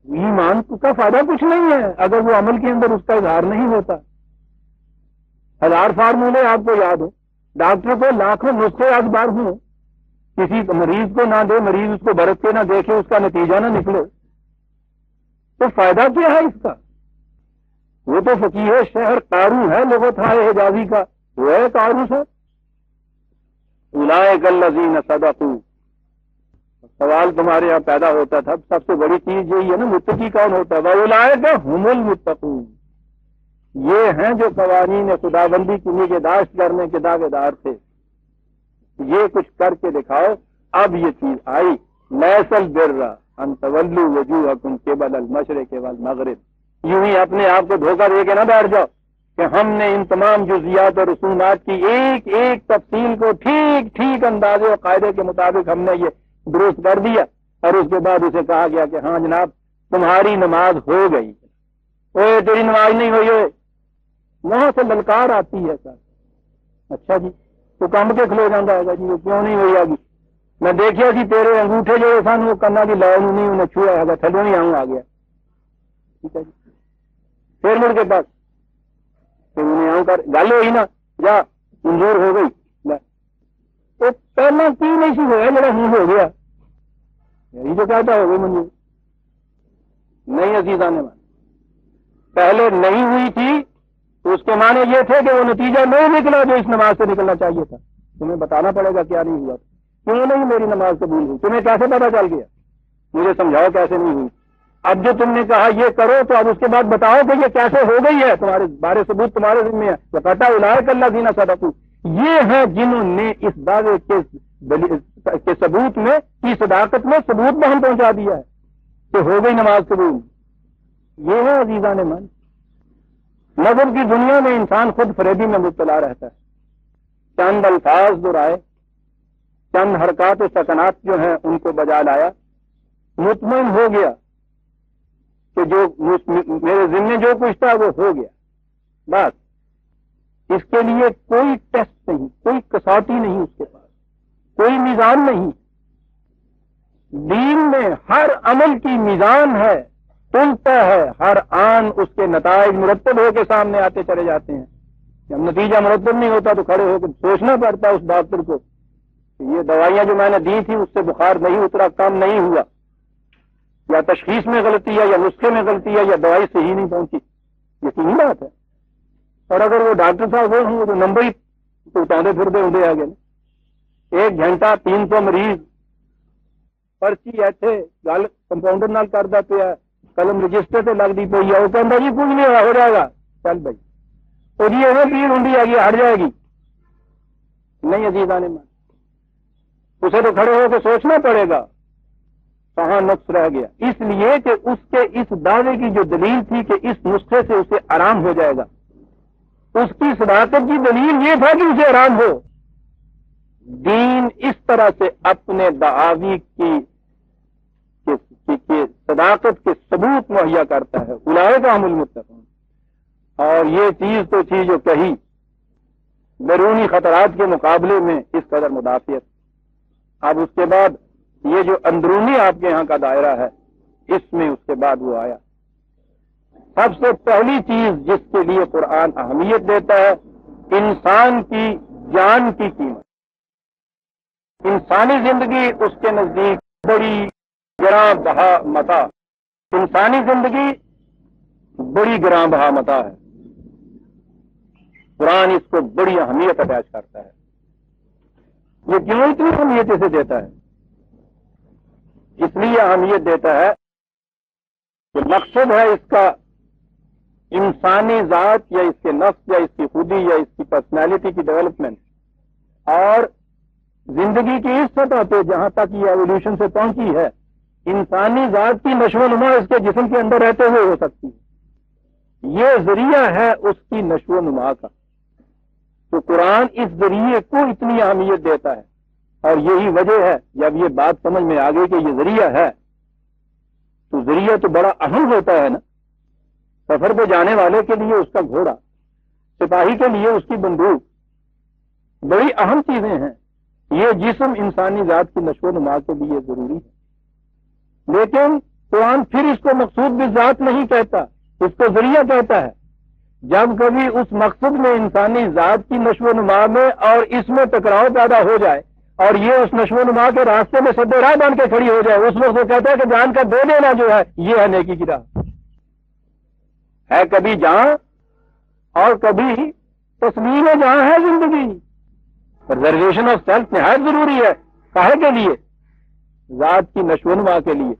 ایمان کا فائدہ کچھ نہیں ہے اگر وہ عمل کے اندر اس کا اظہار نہیں ہوتا۔ ہزار فارمولے آپ کو یاد ہو، ڈاکٹر کو لاکھوں نسخے اخبار ہوں، کسی مریض کو نہ دے، مریض اس کو برت کے نہ دیکھے، اس کا نتیجہ نہ نکلے، تو فائدہ کیا ہے اس کا؟ وہ تو فقیہ شہر قارو ہے، لغت ہے حجازی کا، وہ ہے قارو سے۔ اولئک الذین صدقوا، سوال تمہارے یہاں پیدا ہوتا تھا، سب سے بڑی چیز یہی ہے نا، متقی کون ہوتا ہے؟ واولئک ھم المتقون، یہ ہیں جو قوانین خدابندی کی نگہداشت کرنے کے دعوے دار تھے۔ یہ کچھ کر کے دکھاؤ۔ اب یہ چیز آئی، لیس البر ان تولوا وجوہکم قبل المشرق والمغرب۔ یوں ہی اپنے آپ کو دھوکہ دے کے نہ بیٹھ جاؤ کہ ہم نے ان تمام جزیات اور رسومات کی ایک ایک تفصیل کو ٹھیک ٹھیک اندازے اور قاعدے کے مطابق ہم نے یہ درست کر دیا، اور اس کے بعد اسے کہا گیا کہ ہاں جناب تمہاری نماز ہو گئی۔ اوے تیری نماز نہیں ہوئی ہے، وہاں سے للکار آتی ہے سر۔ اچھا جی، تو کم کے کھلو جانا ہے جی، وہ کیوں نہیں ہوئی آگی؟ میں دیکھیا سی تیرے انگوٹھے جو سن وہ کنا کی لائن نہیں انہیں چھویا ہے، تھلو نہیں آؤں آ گیا۔ ٹھیک ہے جی، پھر مڑ کے پاس انہیں آؤں کر گل ہوئی نا، یا منظور ہو گئی، تو پہلا کی نہیں سی ہوا جڑا ہوں ہو گیا، یہی تو کہتا ہو گئی منظور۔ نہیں عزیزان مان، پہلے نہیں ہوئی تھی تو اس کے معنی یہ تھے کہ وہ نتیجہ نہیں نکلا جو اس نماز سے نکلنا چاہیے تھا۔ تمہیں بتانا پڑے گا کیا نہیں ہوا، کیوں نہیں میری نماز قبول ہوئی، تمہیں کیسے پتا چل گیا؟ مجھے سمجھاؤ کیسے نہیں ہوئی۔ اب جو تم نے کہا یہ کرو، تو اب اس کے بعد بتاؤ کہ یہ کیسے ہو گئی ہے، تمہارے بارے ثبوت تمہارے ذمہ ہے۔ وقتا اولئک الذین صدقوا، یہ ہیں جنہوں نے اس دعوے کے ثبوت میں کی صداقت میں ثبوت میں ہم پہنچا دیا ہے کہ ہو گئی نماز قبول۔ یہ ہے عزیزان من، نظر کی دنیا میں انسان خود فریبی میں مبتلا رہتا ہے۔ چند الفاظ دہرائے، چند حرکات و سکنات جو ہیں ان کو بجا لایا، مطمئن ہو گیا کہ جو میرے ذمہ جو کچھ تھا وہ ہو گیا، بس۔ اس کے لیے کوئی ٹیسٹ نہیں، کوئی کسوٹی نہیں، اس کے پاس کوئی میزان نہیں۔ دین میں ہر عمل کی میزان ہے، تلتا ہے، ہر آن اس کے نتائج مرتب ہو کے سامنے آتے چلے جاتے ہیں۔ جب نتیجہ مرتب نہیں ہوتا تو کھڑے ہو کے سوچنا پڑتا ہے اس ڈاکٹر کو کہ یہ دوائیاں جو میں نے دی تھی اس سے بخار نہیں اترا، کم نہیں ہوا، یا تشخیص میں غلطی ہے، یا نسخے میں غلطی ہے، یا دوائی صحیح نہیں پہنچی۔ یقینی بات ہے۔ اور اگر وہ ڈاکٹر صاحب وہ ہوں تو نمبر ہی اتارے پھرتے ہوں آگے، 1 گھنٹہ 300 مریض، پرچی ایتھے گل کمپاؤنڈر نال کردا پیا، قلم رجسٹر سے لگتی پی ہے، وہ کہتا جی کچھ نہیں ہو جائے گا، چل بھائی وہ جی وہ پیڑ ہوں گی ہٹ جائے گی۔ نہیں عزیزان من، اسے تو کھڑے ہو کے سوچنا پڑے گا کہاں نقص رہ گیا، اس لیے کہ اس کے اس دعوے کی جو دلیل تھی کہ اس نسخے سے اسے آرام ہو جائے گا، اس کی صداقت کی دلیل یہ تھا کہ اسے آرام ہو۔ دین اس طرح سے اپنے دعاوی کی صداقت کے ثبوت مہیا کرتا ہے، اولئک ھم المتقون۔ اور یہ چیز تو تھی جو کہی بیرونی خطرات کے مقابلے میں اس قدر مدافعت۔ اب اس کے بعد یہ جو اندرونی آپ کے یہاں کا دائرہ ہے، اس میں اس کے بعد وہ آیا۔ سب سے پہلی چیز جس کے لیے قرآن اہمیت دیتا ہے، انسان کی جان کی قیمت. انسانی زندگی اس کے نزدیک بڑی گراں بہا متاع. انسانی زندگی بڑی گراں بہا متاع ہے. قرآن اس کو بڑی اہمیت اٹیچ کرتا ہے. یہ کیوں اتنی اہمیت اسے دیتا ہے؟ اس لیے اہمیت دیتا ہے کہ مقصد ہے اس کا انسانی ذات یا اس کے نفس یا اس کی خودی یا اس کی پرسنالٹی کی ڈیولپمنٹ، اور زندگی کی اس سطح پہ جہاں تک یہ ایولیوشن سے پہنچی ہے، انسانی ذات کی نشو و نما اس کے جسم کے اندر رہتے ہوئے ہو سکتی ہے. یہ ذریعہ ہے اس کی نشو و نما کا. تو قرآن اس ذریعے کو اتنی اہمیت دیتا ہے، اور یہی وجہ ہے جب یہ بات سمجھ میں آ گئی کہ یہ ذریعہ ہے، تو ذریعہ تو بڑا اہم ہوتا ہے نا. سفر پہ جانے والے کے لیے اس کا گھوڑا، سپاہی کے لیے اس کی بندوق، بڑی اہم چیزیں ہیں. یہ جسم انسانی ذات کی نشو و نما کے لیے ضروری ہے. لیکن قرآن پھر اس کو مقصود بالذات نہیں کہتا، اس کو ذریعہ کہتا ہے. جب کبھی اس مقصد میں انسانی ذات کی نشو و نما میں اور اس میں ٹکراؤ پیدا ہو جائے اور یہ اس نشو و نما کے راستے میں سد راہ بن کے کھڑی ہو جائے، اس وقت وہ کہتا ہے کہ جان کا دے دینا جو ہے یہ ہے نیکی کی راہ. ہے کبھی جان اور کبھی تسلیم جہاں ہے زندگی. پرزرویشن آف سیلف نہایت ضروری ہے. کاہے کے لیے؟ ذات کی نشو و نما کے لیے.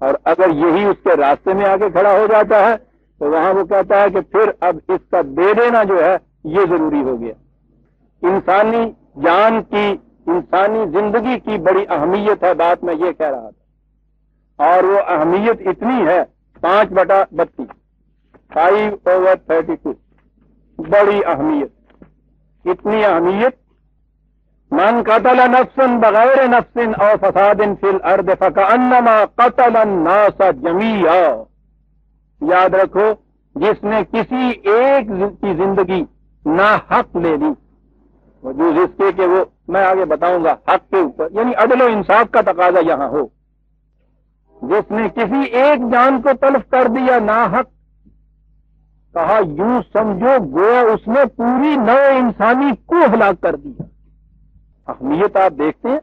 اور اگر یہی اس کے راستے میں آ کے کھڑا ہو جاتا ہے تو وہاں وہ کہتا ہے کہ پھر اب اس کا دے دینا جو ہے یہ ضروری ہو گیا. انسانی جان کی، انسانی زندگی کی بڑی اہمیت ہے، بات میں یہ کہہ رہا تھا. اور وہ اہمیت اتنی ہے 5/32، 5/32، بڑی اہمیت. اتنی اہمیت، من قتل نفسا بغیر نفس او فساد فی الارض فکأنما قتل الناس جمیعا. یاد رکھو، جس نے کسی ایک کی زندگی ناحق لے لی، وجوز اس کے کہ وہ میں آگے بتاؤں گا حق کے اوپر، یعنی عدل و انصاف کا تقاضا یہاں ہو. جس نے کسی ایک جان کو تلف کر دیا ناحق، کہا یوں سمجھو گویا اس نے پوری نو انسانی کو ہلاک کر دیا. اہمیت آپ دیکھتے ہیں.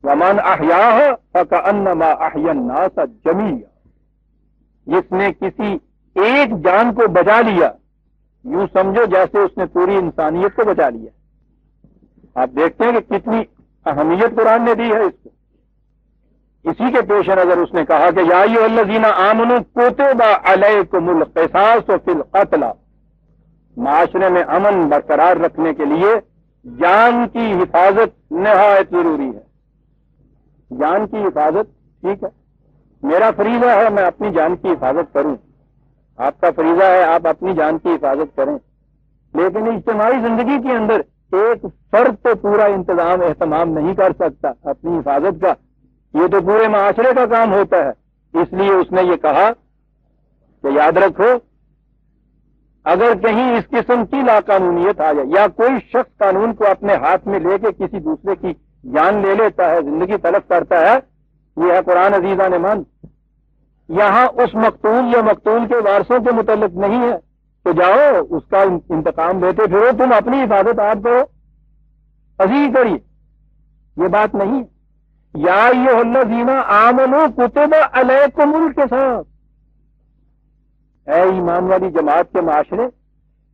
ومن احیاها فکأنما احیا الناس جمیعا. جس نے کسی ایک جان کو بچا لیا، یوں سمجھو جیسے اس نے پوری انسانیت کو بچا لیا. آپ دیکھتے ہیں کہ کتنی اہمیت قرآن نے دی ہے اس کو. اسی کے پیش نظر اس نے کہا کہ یا ایھا الذین آمنوا کتب علیکم القصاص فی القتل. معاشرے میں امن برقرار رکھنے کے لیے جان کی حفاظت نہایت ضروری ہے. جان کی حفاظت، ٹھیک ہے، میرا فریضہ ہے میں اپنی جان کی حفاظت کروں، آپ کا فریضہ ہے آپ اپنی جان کی حفاظت کریں. لیکن اجتماعی زندگی کے اندر ایک فرد تو پورا انتظام اہتمام نہیں کر سکتا اپنی حفاظت کا، یہ تو پورے معاشرے کا کام ہوتا ہے. اس لیے اس نے یہ کہا کہ یاد رکھو، اگر کہیں اس قسم کی لاقانونیت آ جائے یا کوئی شخص قانون کو اپنے ہاتھ میں لے کے کسی دوسرے کی جان لے لیتا ہے، زندگی تلف کرتا ہے، یہ ہے قرآن عزیزان من. یہاں اس مقتول یا مقتول کے وارثوں کے متعلق نہیں ہے تو جاؤ اس کا انتقام لیتے پھرو، تم اپنی حفاظت آپ کرو، عزیز کریے، یہ بات نہیں. یا ایھا الذین آمنوا کتب علیکم القصاص. اے ایمان والی جماعت کے معاشرے،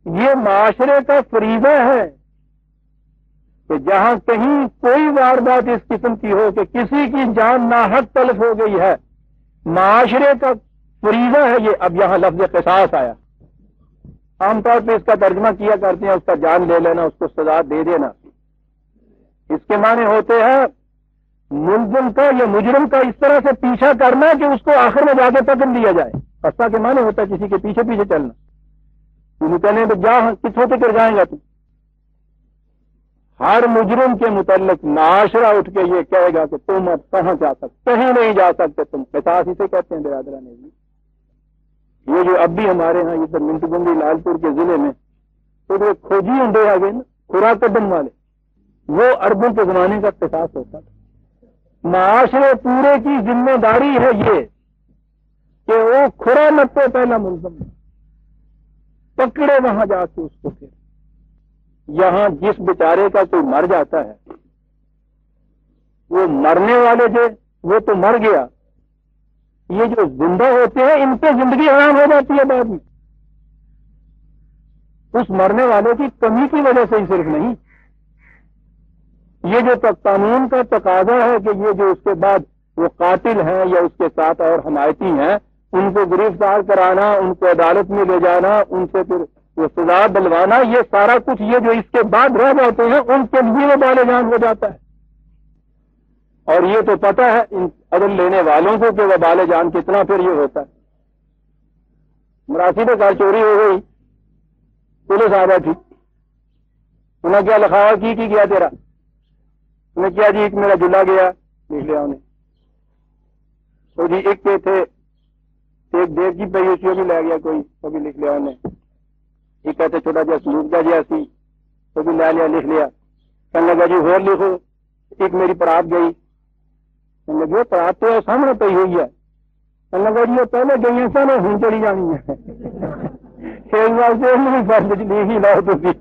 یہ معاشرے کا فریضہ ہے کہ جہاں کہیں کوئی واردات اس قسم کی ہو کہ کسی کی جان ناحق تلف ہو گئی ہے، معاشرے کا فریضہ ہے یہ. اب یہاں لفظ قصاص آیا، عام طور پہ اس کا ترجمہ کیا کرتے ہیں اس کا جان لے لینا، اس کو سزا دے دینا. اس کے معنی ہوتے ہیں ملزم کا یا مجرم کا اس طرح سے پیچھا کرنا کہ اس کو آخر میں جا کے پکڑ لیا جائے. قصہ کے معنی ہوتا ہے کسی کے پیچھے پیچھے چلنا. تم کہنے تو جا کتوں سے کر جائیں گا تم. ہر مجرم کے متعلق معاشرہ اٹھ کے یہ کہے گا کہ تم اب کہاں جا سکتے، کہیں نہیں جا سکتے تم. قصاص اسے کہتے ہیں برادران نے. یہ جو اب بھی ہمارے ہاں ادھر منٹ گنڈی لال پور کے ضلع میں تو وہ کھوجی ہنڈے آ گئے نا، خوراک قدم والے، وہ اربوں کے زمانے کا قصاص ہوتا تھا. معاشرے پورے کی ذمہ داری ہے یہ کہ وہ کھرا نپے پہلا ملزم پکڑے وہاں جا کے اس کو پھر یہاں جس بیچارے کا کوئی مر جاتا ہے، وہ مرنے والے جو وہ تو مر گیا، یہ جو زندہ ہوتے ہیں ان پہ زندگی حرام ہو جاتی ہے بعد میں، اس مرنے والے کی کمی کی وجہ سے ہی صرف نہیں، یہ جو قانون کا تقاضا ہے کہ یہ جو اس کے بعد وہ قاتل ہیں یا اس کے ساتھ اور حمایتی ہیں ان کو گرفتار کرانا، ان کو عدالت میں لے جانا، ان سے پھر وہ سزا دلوانا، یہ سارا کچھ یہ جو اس کے بعد رہ جاتے ہیں ان کے لیے وبال جان ہو جاتا ہے۔ اور یہ تو پتہ ہے ان عدل لینے والوں کو کہ وبال جان کتنا پھر یہ ہوتا ہے۔ مراسی میں گھر چوری ہو گئی، پولیس آ بیٹھی، انہیں کیا لکھاوا کی گیا تیرا؟ انہیں کیا جی ایک میرا جلا گیا، لکھ لیا انہیں۔ تو جی ایک کے تھے، ایک دیو کی پی اسی بھی لے گیا کوئی، وہ بھی لکھ لیا انہیں۔ ایک کہتے چھوٹا جا سلوک کا جی سی، وہ بھی لے لیا، لکھ لیا۔ کہنے لگا جی اور لکھو، ایک میری پرات گئی، کہنے لگی پرات تو سامنے پی ہوئی ہے، کہنے لگا جی وہ پہلے گئی سن ہوں چلی جانی ہے، ایک بار سے نہیں فرض لکھ ہی لاؤ تھی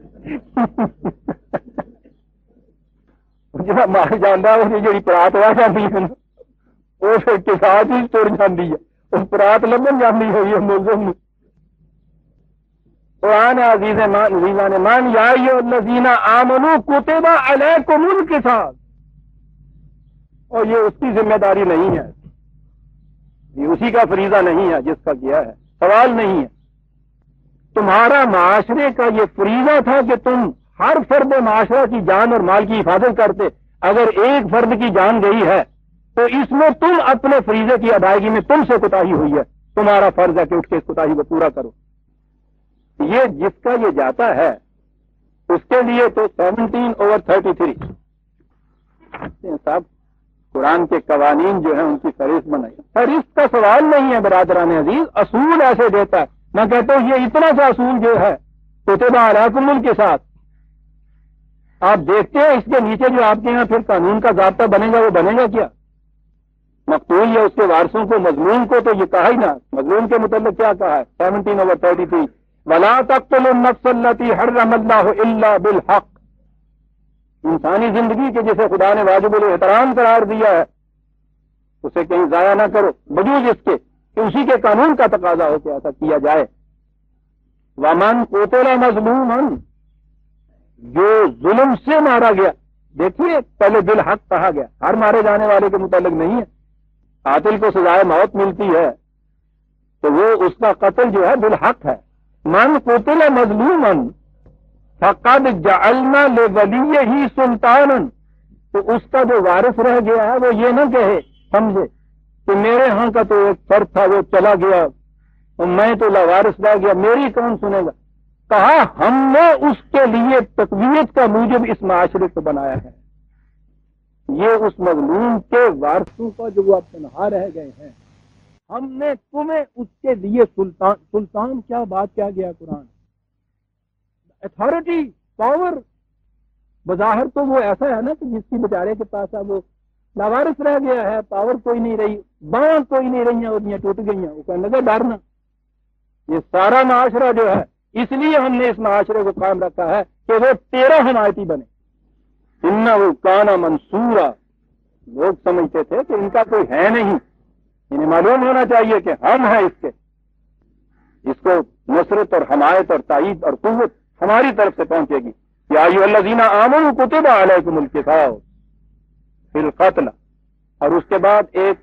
جہاں مار جانا وہ جی پرات رہ جاتی ہے وہ پھر کے ساتھ ہی تر جاتی ہے، وہ پرات لبن جانی ہوئی ہے ملزم۔ قرآن عزیز نے مان یا ایھا الذین آمنوا کتب علیکم القصاص، اور یہ اس کی ذمہ داری نہیں ہے، یہ اسی کا فریضہ نہیں ہے جس کا کیا ہے، سوال نہیں ہے۔ تمہارا معاشرے کا یہ فریضہ تھا کہ تم ہر فرد معاشرہ کی جان اور مال کی حفاظت کرتے، اگر ایک فرد کی جان گئی ہے تو اس میں تم اپنے فریضے کی ادائیگی میں تم سے کوتاہی ہوئی ہے، تمہارا فرض ہے کہ اٹھ کے اس کوتاہی کو پورا کرو۔ یہ جس کا یہ جاتا ہے اس کے لیے تو 17/33 صاحب قرآن کے قوانین جو ہیں ان کی فہرست بنائی، فہرست کا سوال نہیں ہے برادران عزیز، اصول ایسے دیتا ہے۔ میں کہتا ہوں یہ اتنا سا اصول جو ہے کتب علیکم القصاص، آپ دیکھتے ہیں اس کے نیچے جو آپ کے یہاں پھر قانون کا ضابطہ بنے گا وہ بنے گا کیا؟ مقتول یا اس کے وارثوں کو، مظلوم کو تو یہ کہا ہی نہ، مظلوم کے متعلق کیا کہا ہے 17/33 وَلَا تَقْتُلُوا النَّفْسَ الَّتِي حَرَّمَ اللَّهُ إِلَّا بِالْحَقِّ، انسانی زندگی کے جسے خدا نے واجب الاحترام قرار دیا ہے اسے کہیں ضائع نہ کرو، بجوز اس کے کہ اسی کے قانون کا تقاضا ہو کہ ایسا کیا جائے۔ وَمَنْ قُتِلَ مَظْلُومًا، جو ظلم سے مارا گیا، دیکھیے پہلے بالحق کہا گیا، ہر مارے جانے والے کے متعلق نہیں ہے، قاتل کو سزائے موت ملتی ہے تو وہ اس کا قتل جو ہے بالحق ہے۔ من قتل مظلوما فقد جعلنا لولیہ سلطانا، تو اس کا جو وارث رہ گیا ہے وہ یہ نہ کہے سمجھے کہ میرے ہاں کا تو ایک فرد تھا وہ چلا گیا اور میں تو لاوارث رہ گیا، میری کون سنے گا؟ کہا ہم نے اس کے لیے تقویت کا موجب اس معاشرے کو بنایا ہے، یہ اس مظلوم کے وارثوں کا جو وہ اب تنہا رہ گئے ہیں، ہم نے تمہیں اس کے لیے سلطان کیا بات کیا گیا قرآن، اتھارٹی، پاور، بظاہر تو وہ ایسا ہے نا کہ جس کی بیچارے کے پاس اب وہ لاوارث رہ گیا ہے، پاور کوئی نہیں رہی، باں کوئی نہیں رہی ہیں، ادیاں ٹوٹ گئی ہیں، وہ کہنے لگا ڈرنا۔ یہ سارا معاشرہ جو ہے اس لیے ہم نے اس معاشرے کو قائم رکھا ہے کہ وہ تیرا حمایتی بنے۔ انہ کان منصورا، لوگ سمجھتے تھے کہ ان کا کوئی ہے نہیں، انہیں معلوم ہونا چاہیے کہ ہم ہیں اس کے، اس کو نصرت اور حمایت اور تائید اور قوت ہماری طرف سے پہنچے گی۔ یا ایھا الذین آمنوا کتب علیکم القصاص فی القتل، اور اس کے بعد ایک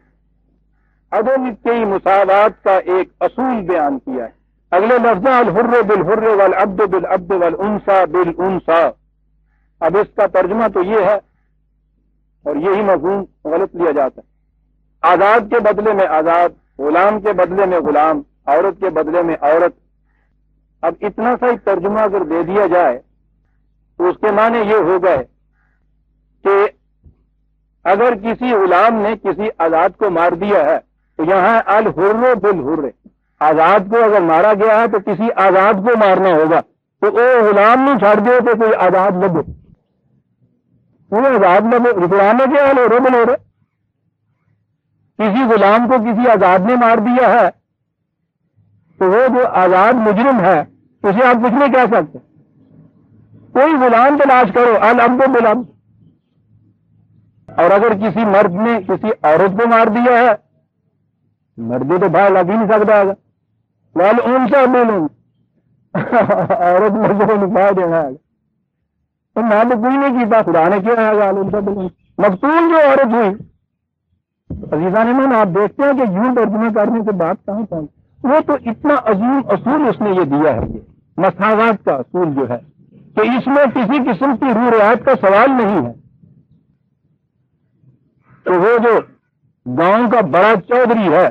عدم کی مساوات کا ایک اصول بیان کیا ہے۔ اگلے لفظ الحر بالحر والعبد بالعبد والانثى بالانثى، اب اس کا ترجمہ تو یہ ہے اور یہی مفہوم غلط لیا جاتا ہے، آزاد کے بدلے میں آزاد، غلام کے بدلے میں غلام، عورت کے بدلے میں عورت۔ اب اتنا سا ہی ترجمہ اگر دے دیا جائے تو اس کے معنی یہ ہو گئے کہ اگر کسی غلام نے کسی آزاد کو مار دیا ہے تو یہاں الحر بالحر، آزاد کو اگر مارا گیا ہے تو کسی آزاد کو مارنا ہوگا، تو وہ غلام نہیں چھڑ دے تو کوئی آزاد لبے، وہ آزاد لبے، غلام کے الحر بالحر، کسی غلام کو کسی آزاد نے مار دیا ہے تو وہ جو آزاد مجرم ہے اسے آپ کچھ نہیں کہہ سکتے، کوئی غلام تلاش کرو، العبد بالعبد. اور اگر کسی مرد نے کسی عورت کو مار دیا ہے، مرد تو بھائی لگ ہی نہیں سکتا ہے، والانثى بالانثى، عورت مرد کو نکاح دینا ہے. تو میں تو کوئی نہیں کیتا، خدا نے کیا ہے والانثى بالانثى. مقتول جو عورت ہوئی، عزیزان ایمان آپ دیکھتے ہیں کہ یوں ترجمہ کرنے سے بات کہاں پہنچ. وہ تو اتنا عظیم اصول اس نے یہ دیا ہے، یہ مساوات کا اصول جو ہے کہ اس میں کسی قسم کی روح رعایت کا سوال نہیں ہے. تو وہ جو گاؤں کا بڑا چودھری ہے،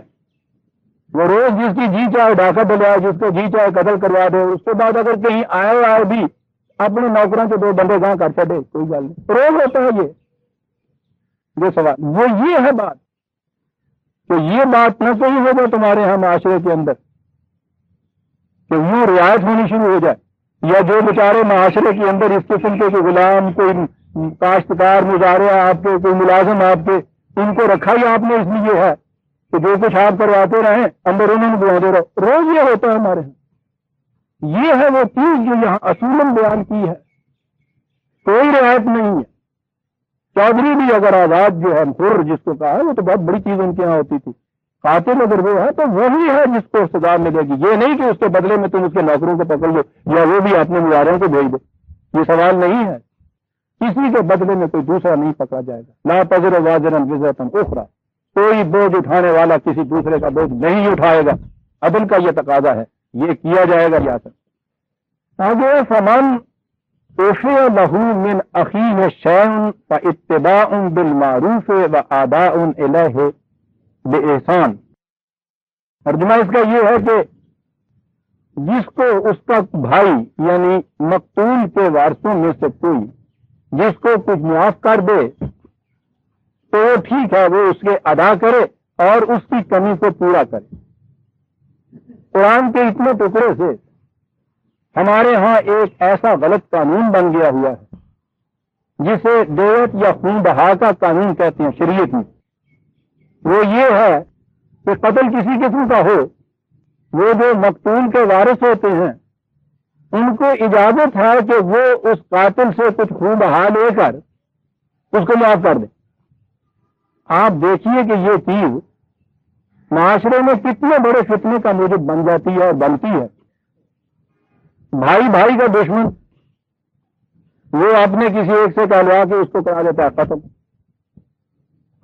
وہ روز جس کی جی چاہے ڈاکہ ڈلوائے، جس کو جی چاہے قتل کروا دے، اس کے بعد اگر کہیں آئے بھی اپنے نوکروں کے 2 بندے گاں کر چڑے، کوئی گل نہیں، روز ہوتا ہے یہ سوال. وہ یہ ہے بات کہ یہ بات نہ کوئی ہو جائے تمہارے ہاں معاشرے کے اندر کہ یوں رعایت ہونی شروع ہو جائے، یا جو بیچارے معاشرے کے اندر اس قسم کے کوئی غلام، کوئی کاشتکار مزارع آپ کے، کوئی ملازم آپ کے، ان کو رکھا ہی آپ نے اس لیے ہے کہ جو کچھ آپ کرواتے رہیں اندر انہوں نے بلاتے رہو. روز یہ ہوتا ہے ہمارے یہاں. یہ ہے وہ چیز جو یہاں اصولاً بیان کی ہے، کوئی رعایت نہیں ہے. چودھری بھی اگر آزاد جو ہے حر جس کو کہا ہے، وہ تو بہت بڑی چیز ان کے یہاں ہوتی تھی. قاتل اگر وہ ہے تو وہی ہے جس کو سزا ملے گی. یہ نہیں کہ اس کے بدلے میں تم اس کے نوکروں کو پکڑ لو یا وہ بھی اپنے مزاروں کو بھیج دو. یہ سوال نہیں ہے. کسی کے بدلے میں کوئی دوسرا نہیں پکڑا جائے گا. لا تزر وازرا وزرا اخرى، کوئی بوجھ اٹھانے والا کسی دوسرے کا بوجھ نہیں اٹھائے گا. عدل کا یہ تقاضا ہے، یہ کیا جائے گا. یا آگے فمن عفی له من اخیہ شیء فاتباع بالمعروف واداء الیہ باحسان. ترجمہ اس کا یہ ہے کہ جس کو اس کا بھائی یعنی مقتول کے وارثوں میں سے کوئی جس کو کچھ معاف کر دے تو وہ ٹھیک ہے، وہ اس کے ادا کرے اور اس کی کمی کو پورا کرے. قرآن کے اتنے ٹکڑے سے ہمارے ہاں ایک ایسا غلط قانون بن گیا ہوا ہے جسے دیوت یا خون بہا کا قانون کہتے ہیں شریعت میں. وہ یہ ہے کہ قتل کسی قسم کا ہو، وہ جو مقتول کے وارث ہوتے ہیں ان کو اجازت ہے کہ وہ اس قاتل سے کچھ خون بہا لے کر اس کو معاف کر دیں. آپ دیکھیے کہ یہ چیز معاشرے میں کتنے بڑے فتنے کا موجب بن جاتی ہے اور بنتی ہے. بھائی بھائی کا دشمن، وہ اپنے کسی ایک سے کہلوا کے اس کو کرا دیتا ہے قتل.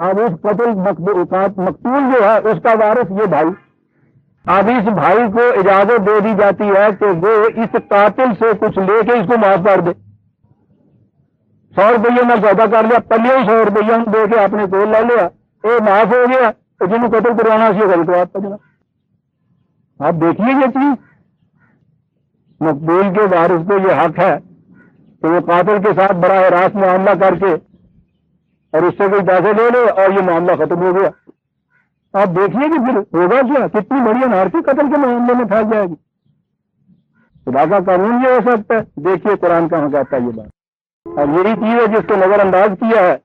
اب اس قتل مقتول جو ہے اس کا وارث یہ بھائی، اب اس بھائی کو اجازت دے دی جاتی ہے کہ وہ اس قاتل سے کچھ لے کے اس کو معاف کر دے. 100 روپیے میں سودا کر لیا، پلے 100 روپیہ دے کے اپنے کو لے لیا، یہ معاف ہو گیا. تو جنہوں قتل کروانا سی غلط تو آپ کا جناب. آپ دیکھیے یہ چیز، مقبول کے وارث کو یہ حق ہے کہ وہ قاتل کے ساتھ براہ راست معاملہ کر کے اور اس سے کوئی پیسے لے لے اور یہ معاملہ ختم ہو گیا. آپ دیکھیے کہ پھر ہوگا کیا، کتنی بڑی انارکی قتل کے معاملے میں پھیل جائے گی. خدا کا قانون یہ ہو سکتا ہے. دیکھیے قرآن کہاں کہتا ہے یہ بات. اور یہی چیز ہے جس کو نظر انداز کیا ہے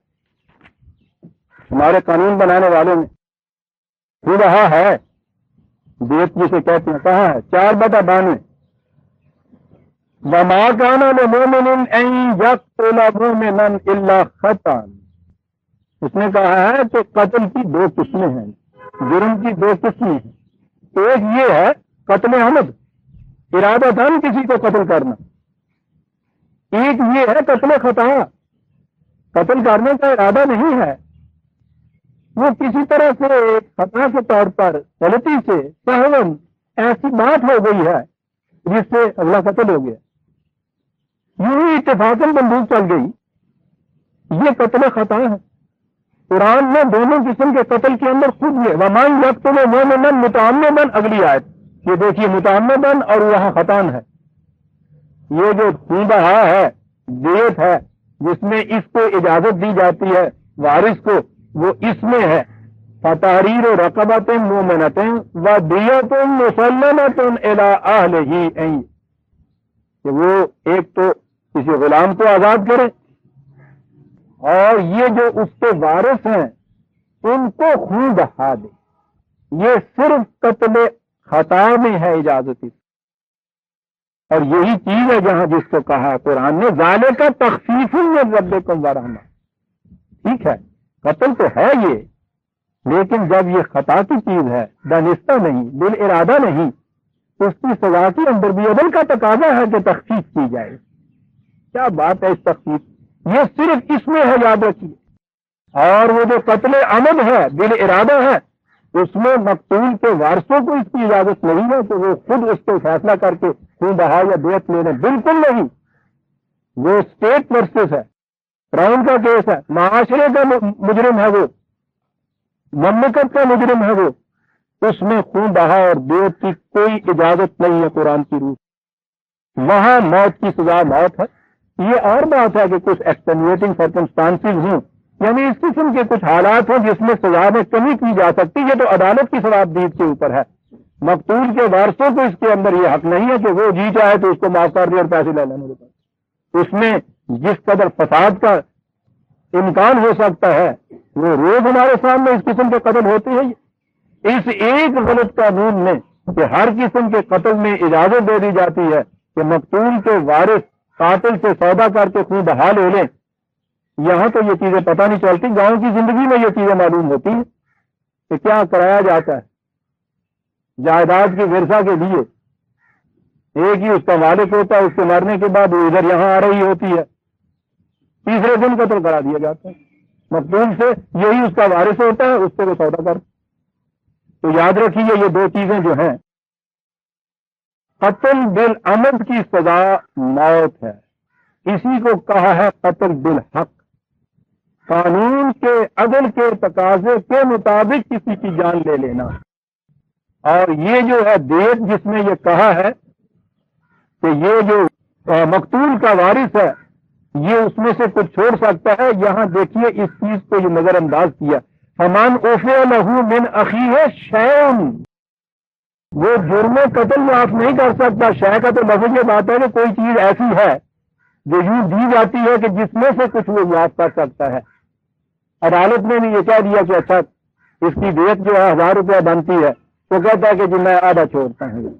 ہمارے قانون بنانے والوں نے. وہ رہا ہے دیت جسے کہتے ہیں، کہاں ہے 4/92 وما كان لمؤمن ان يقتل مؤمنا الا خطأ. اس نے کہا ہے کہ قتل کی 2 قسمیں ہیں، جرم کی 2 قسمیں ہیں. ایک یہ ہے قتل عمد، ارادتاً کسی کو قتل کرنا. ایک یہ ہے قتل خطا، قتل کرنے کا ارادہ نہیں ہے، وہ کسی طرح سے خطا کے طور پر غلطی سے سہون ایسی بات ہو گئی ہے جس سے اگلا قتل ہو گیا. یوں ہی اتفاقاً بندوق چل گئی، یہ قتل خطا ہے. قرآن نے دونوں قسم کے قتل کے اندر خود یہ وَمَن يَقْتُلُ مُؤْمِنًا مُتَعَمِّدًا، اگلی آیت یہ دیکھیے متعمدًا اور وہاں خطاً ہے. یہ جو خون بہا ہے، دیت ہے جس میں اس کو اجازت دی جاتی ہے وارث کو، وہ اس میں ہے فَتَحْرِيرُ رَقَبَةٍ مُؤْمِنَةٍ وَدِيَةٌ مُّسَلَّمَةٌ إِلَىٰ أَهْلِهِ، کہ وہ ایک تو کسی غلام کو آزاد کرے اور یہ جو اس کے وارث ہیں ان کو خون بہا دے. یہ صرف قتل خطا میں ہے اجازت. اور یہی چیز ہے جہاں جس کو کہا قرآن نے ذالک تخفیف من ربکم ورحمہ. ٹھیک ہے قتل تو ہے یہ، لیکن جب یہ خطا کی چیز ہے، دانستہ نہیں، بالارادہ نہیں، تو اس کی سزا کے اندر بھی عدل کا تقاضا ہے کہ تخفیف کی جائے. کیا بات ہے اس تخفیف، یہ صرف اس میں ہے، یاد رکھیے. اور وہ جو قتل عمد ہے، بالارادہ ہے، اس میں مقتول کے وارثوں کو اس کی اجازت نہیں ہے کہ وہ خود اس کو فیصلہ کر کے خون بہا یا دیت لینے، بالکل نہیں. وہ اسٹیٹ ورسز ہے، کراؤن کا کیس ہے، معاشرے کا مجرم ہے، وہ مملکت کا مجرم ہے، وہ اس میں خون بہا اور دیت کی کوئی اجازت نہیں ہے قرآن کی روح. وہاں موت کی سزا موت ہے. یہ اور بات ہے کہ کچھ ایکسٹینویٹنگ سرکمسٹانسز ہوں، یعنی اس قسم کے کچھ حالات ہیں جس میں سزا میں کمی کی جا سکتی، یہ تو عدالت کی ثوابدید کے اوپر ہے. مقتول کے وارثوں کو اس کے اندر یہ حق نہیں ہے کہ وہ جی چاہے تو اس کو معاف کر دے اور پیسے لے لیں میرے پاس. اس میں جس قدر فساد کا امکان ہو سکتا ہے وہ روز ہمارے سامنے اس قسم کے قتل ہوتے ہیں. اس ایک غلط قانون میں کہ ہر قسم کے قتل میں اجازت دے دی جاتی ہے کہ مقتول کے وارث قاتل سے سودا کر کے خون بہا لے لیں. یہاں تو یہ چیزیں پتہ نہیں چلتی، گاؤں کی زندگی میں یہ چیزیں معلوم ہوتی ہیں کہ کیا کرایا جاتا ہے جائیداد کے ورثہ کے لیے. ایک ہی اس کا مالک ہوتا ہے، اس کے مرنے کے بعد وہ ادھر یہاں آ رہی ہوتی ہے، تیسرے دن قتل کرا دیا جاتا ہے. مقتول سے یہی اس کا وارث ہوتا ہے، اس سے وہ سودا کر. تو یاد رکھیے یہ دو چیزیں جو ہیں، قتل بالعمد کی سزا موت ہے، اسی کو کہا ہے قتل بالحق. قانون کے عدل کے تقاضے کے مطابق کسی کی جان لے لینا. اور یہ جو ہے دیت جس میں یہ کہا ہے کہ یہ جو مقتول کا وارث ہے یہ اس میں سے کچھ چھوڑ سکتا ہے، یہاں دیکھیے اس چیز کو یہ نظر انداز کیا. فمن عفی لہ من اخیہ شیء، وہ جرم قتل معاف نہیں کر سکتا. شے کا تو لفظ یہ بات ہے کہ کوئی چیز ایسی ہے جو یوں دی جاتی ہے کہ جس میں سے کچھ وہ معاف کر سکتا ہے. عدالت نے بھی یہ کہہ دیا کہ اچھا اس کی دیت جو ہے 1000 روپیہ بنتی ہے، تو کہتا ہے کہ جی میں آدھا چھوڑتا ہوں.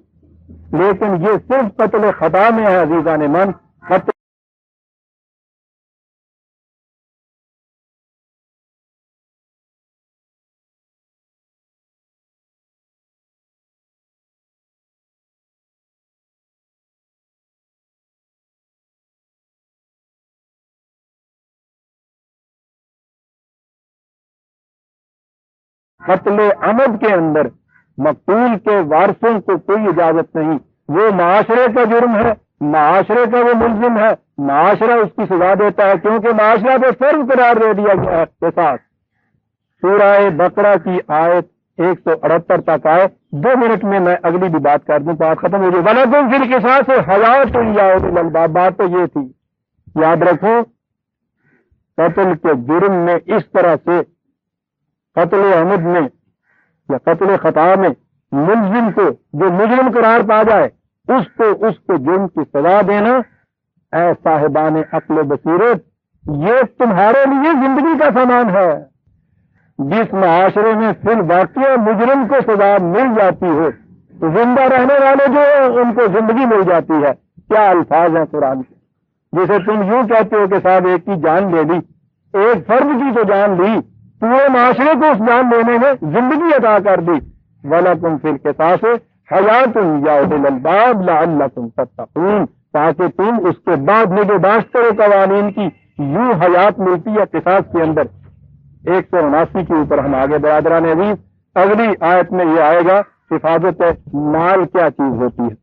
لیکن یہ صرف قتل خطا میں ہے عزیزان من. قتل عمد کے اندر مقتول کے وارثوں کو کوئی اجازت نہیں. وہ معاشرے کا جرم ہے، معاشرے کا وہ ملزم ہے، معاشرہ اس کی سزا دیتا ہے، کیونکہ معاشرہ پہ فرض قرار دے دیا گیا ہے قصاص. سورہ بقرہ کی آیت 178 تک آئے. 2 منٹ میں اگلی بھی بات کر دوں، بات ختم ہو جائے. وَلَكُمْ فِي الْقِصَاصِ حَيَاةٌ يَا أُولِي الْأَلْبَابِ. بات تو یہ تھی، یاد رکھو قتل کے جرم میں اس طرح سے قتل عمد میں یا قتل خطا میں ملزم کو جو مجرم قرار پا جائے اس کو جرم کی سزا دینا، اے صاحبان عقل و بصیرت، یہ تمہارے لیے زندگی کا سامان ہے. جس معاشرے میں فی الواقع مجرم کو سزا مل جاتی ہو تو زندہ رہنے والے جو ہیں ان کو زندگی مل جاتی ہے. کیا الفاظ ہیں قرآن کے. جیسے تم یوں کہتے ہو کہ صاحب ایک کی جان لے لی، ایک فرد کی تو جان لی، پورے معاشرے کو اس جان لینے میں زندگی عطا کر دی. وَلَكُمْ فِي الْقِصَاصِ حَيَاةٌ يَا أُولِي الْأَلْبَابِ لَعَلَّكُمْ تَتَّقُونَ. تاکہ تم اس کے بعد نگہداشت کرو قوانین کی. یوں حیات ملتی ہے قصاص کے اندر. 179 کے اوپر ہم آگے برادران عزیز. اگلی آیت میں یہ آئے گا حفاظت مال کیا چیز ہوتی ہے.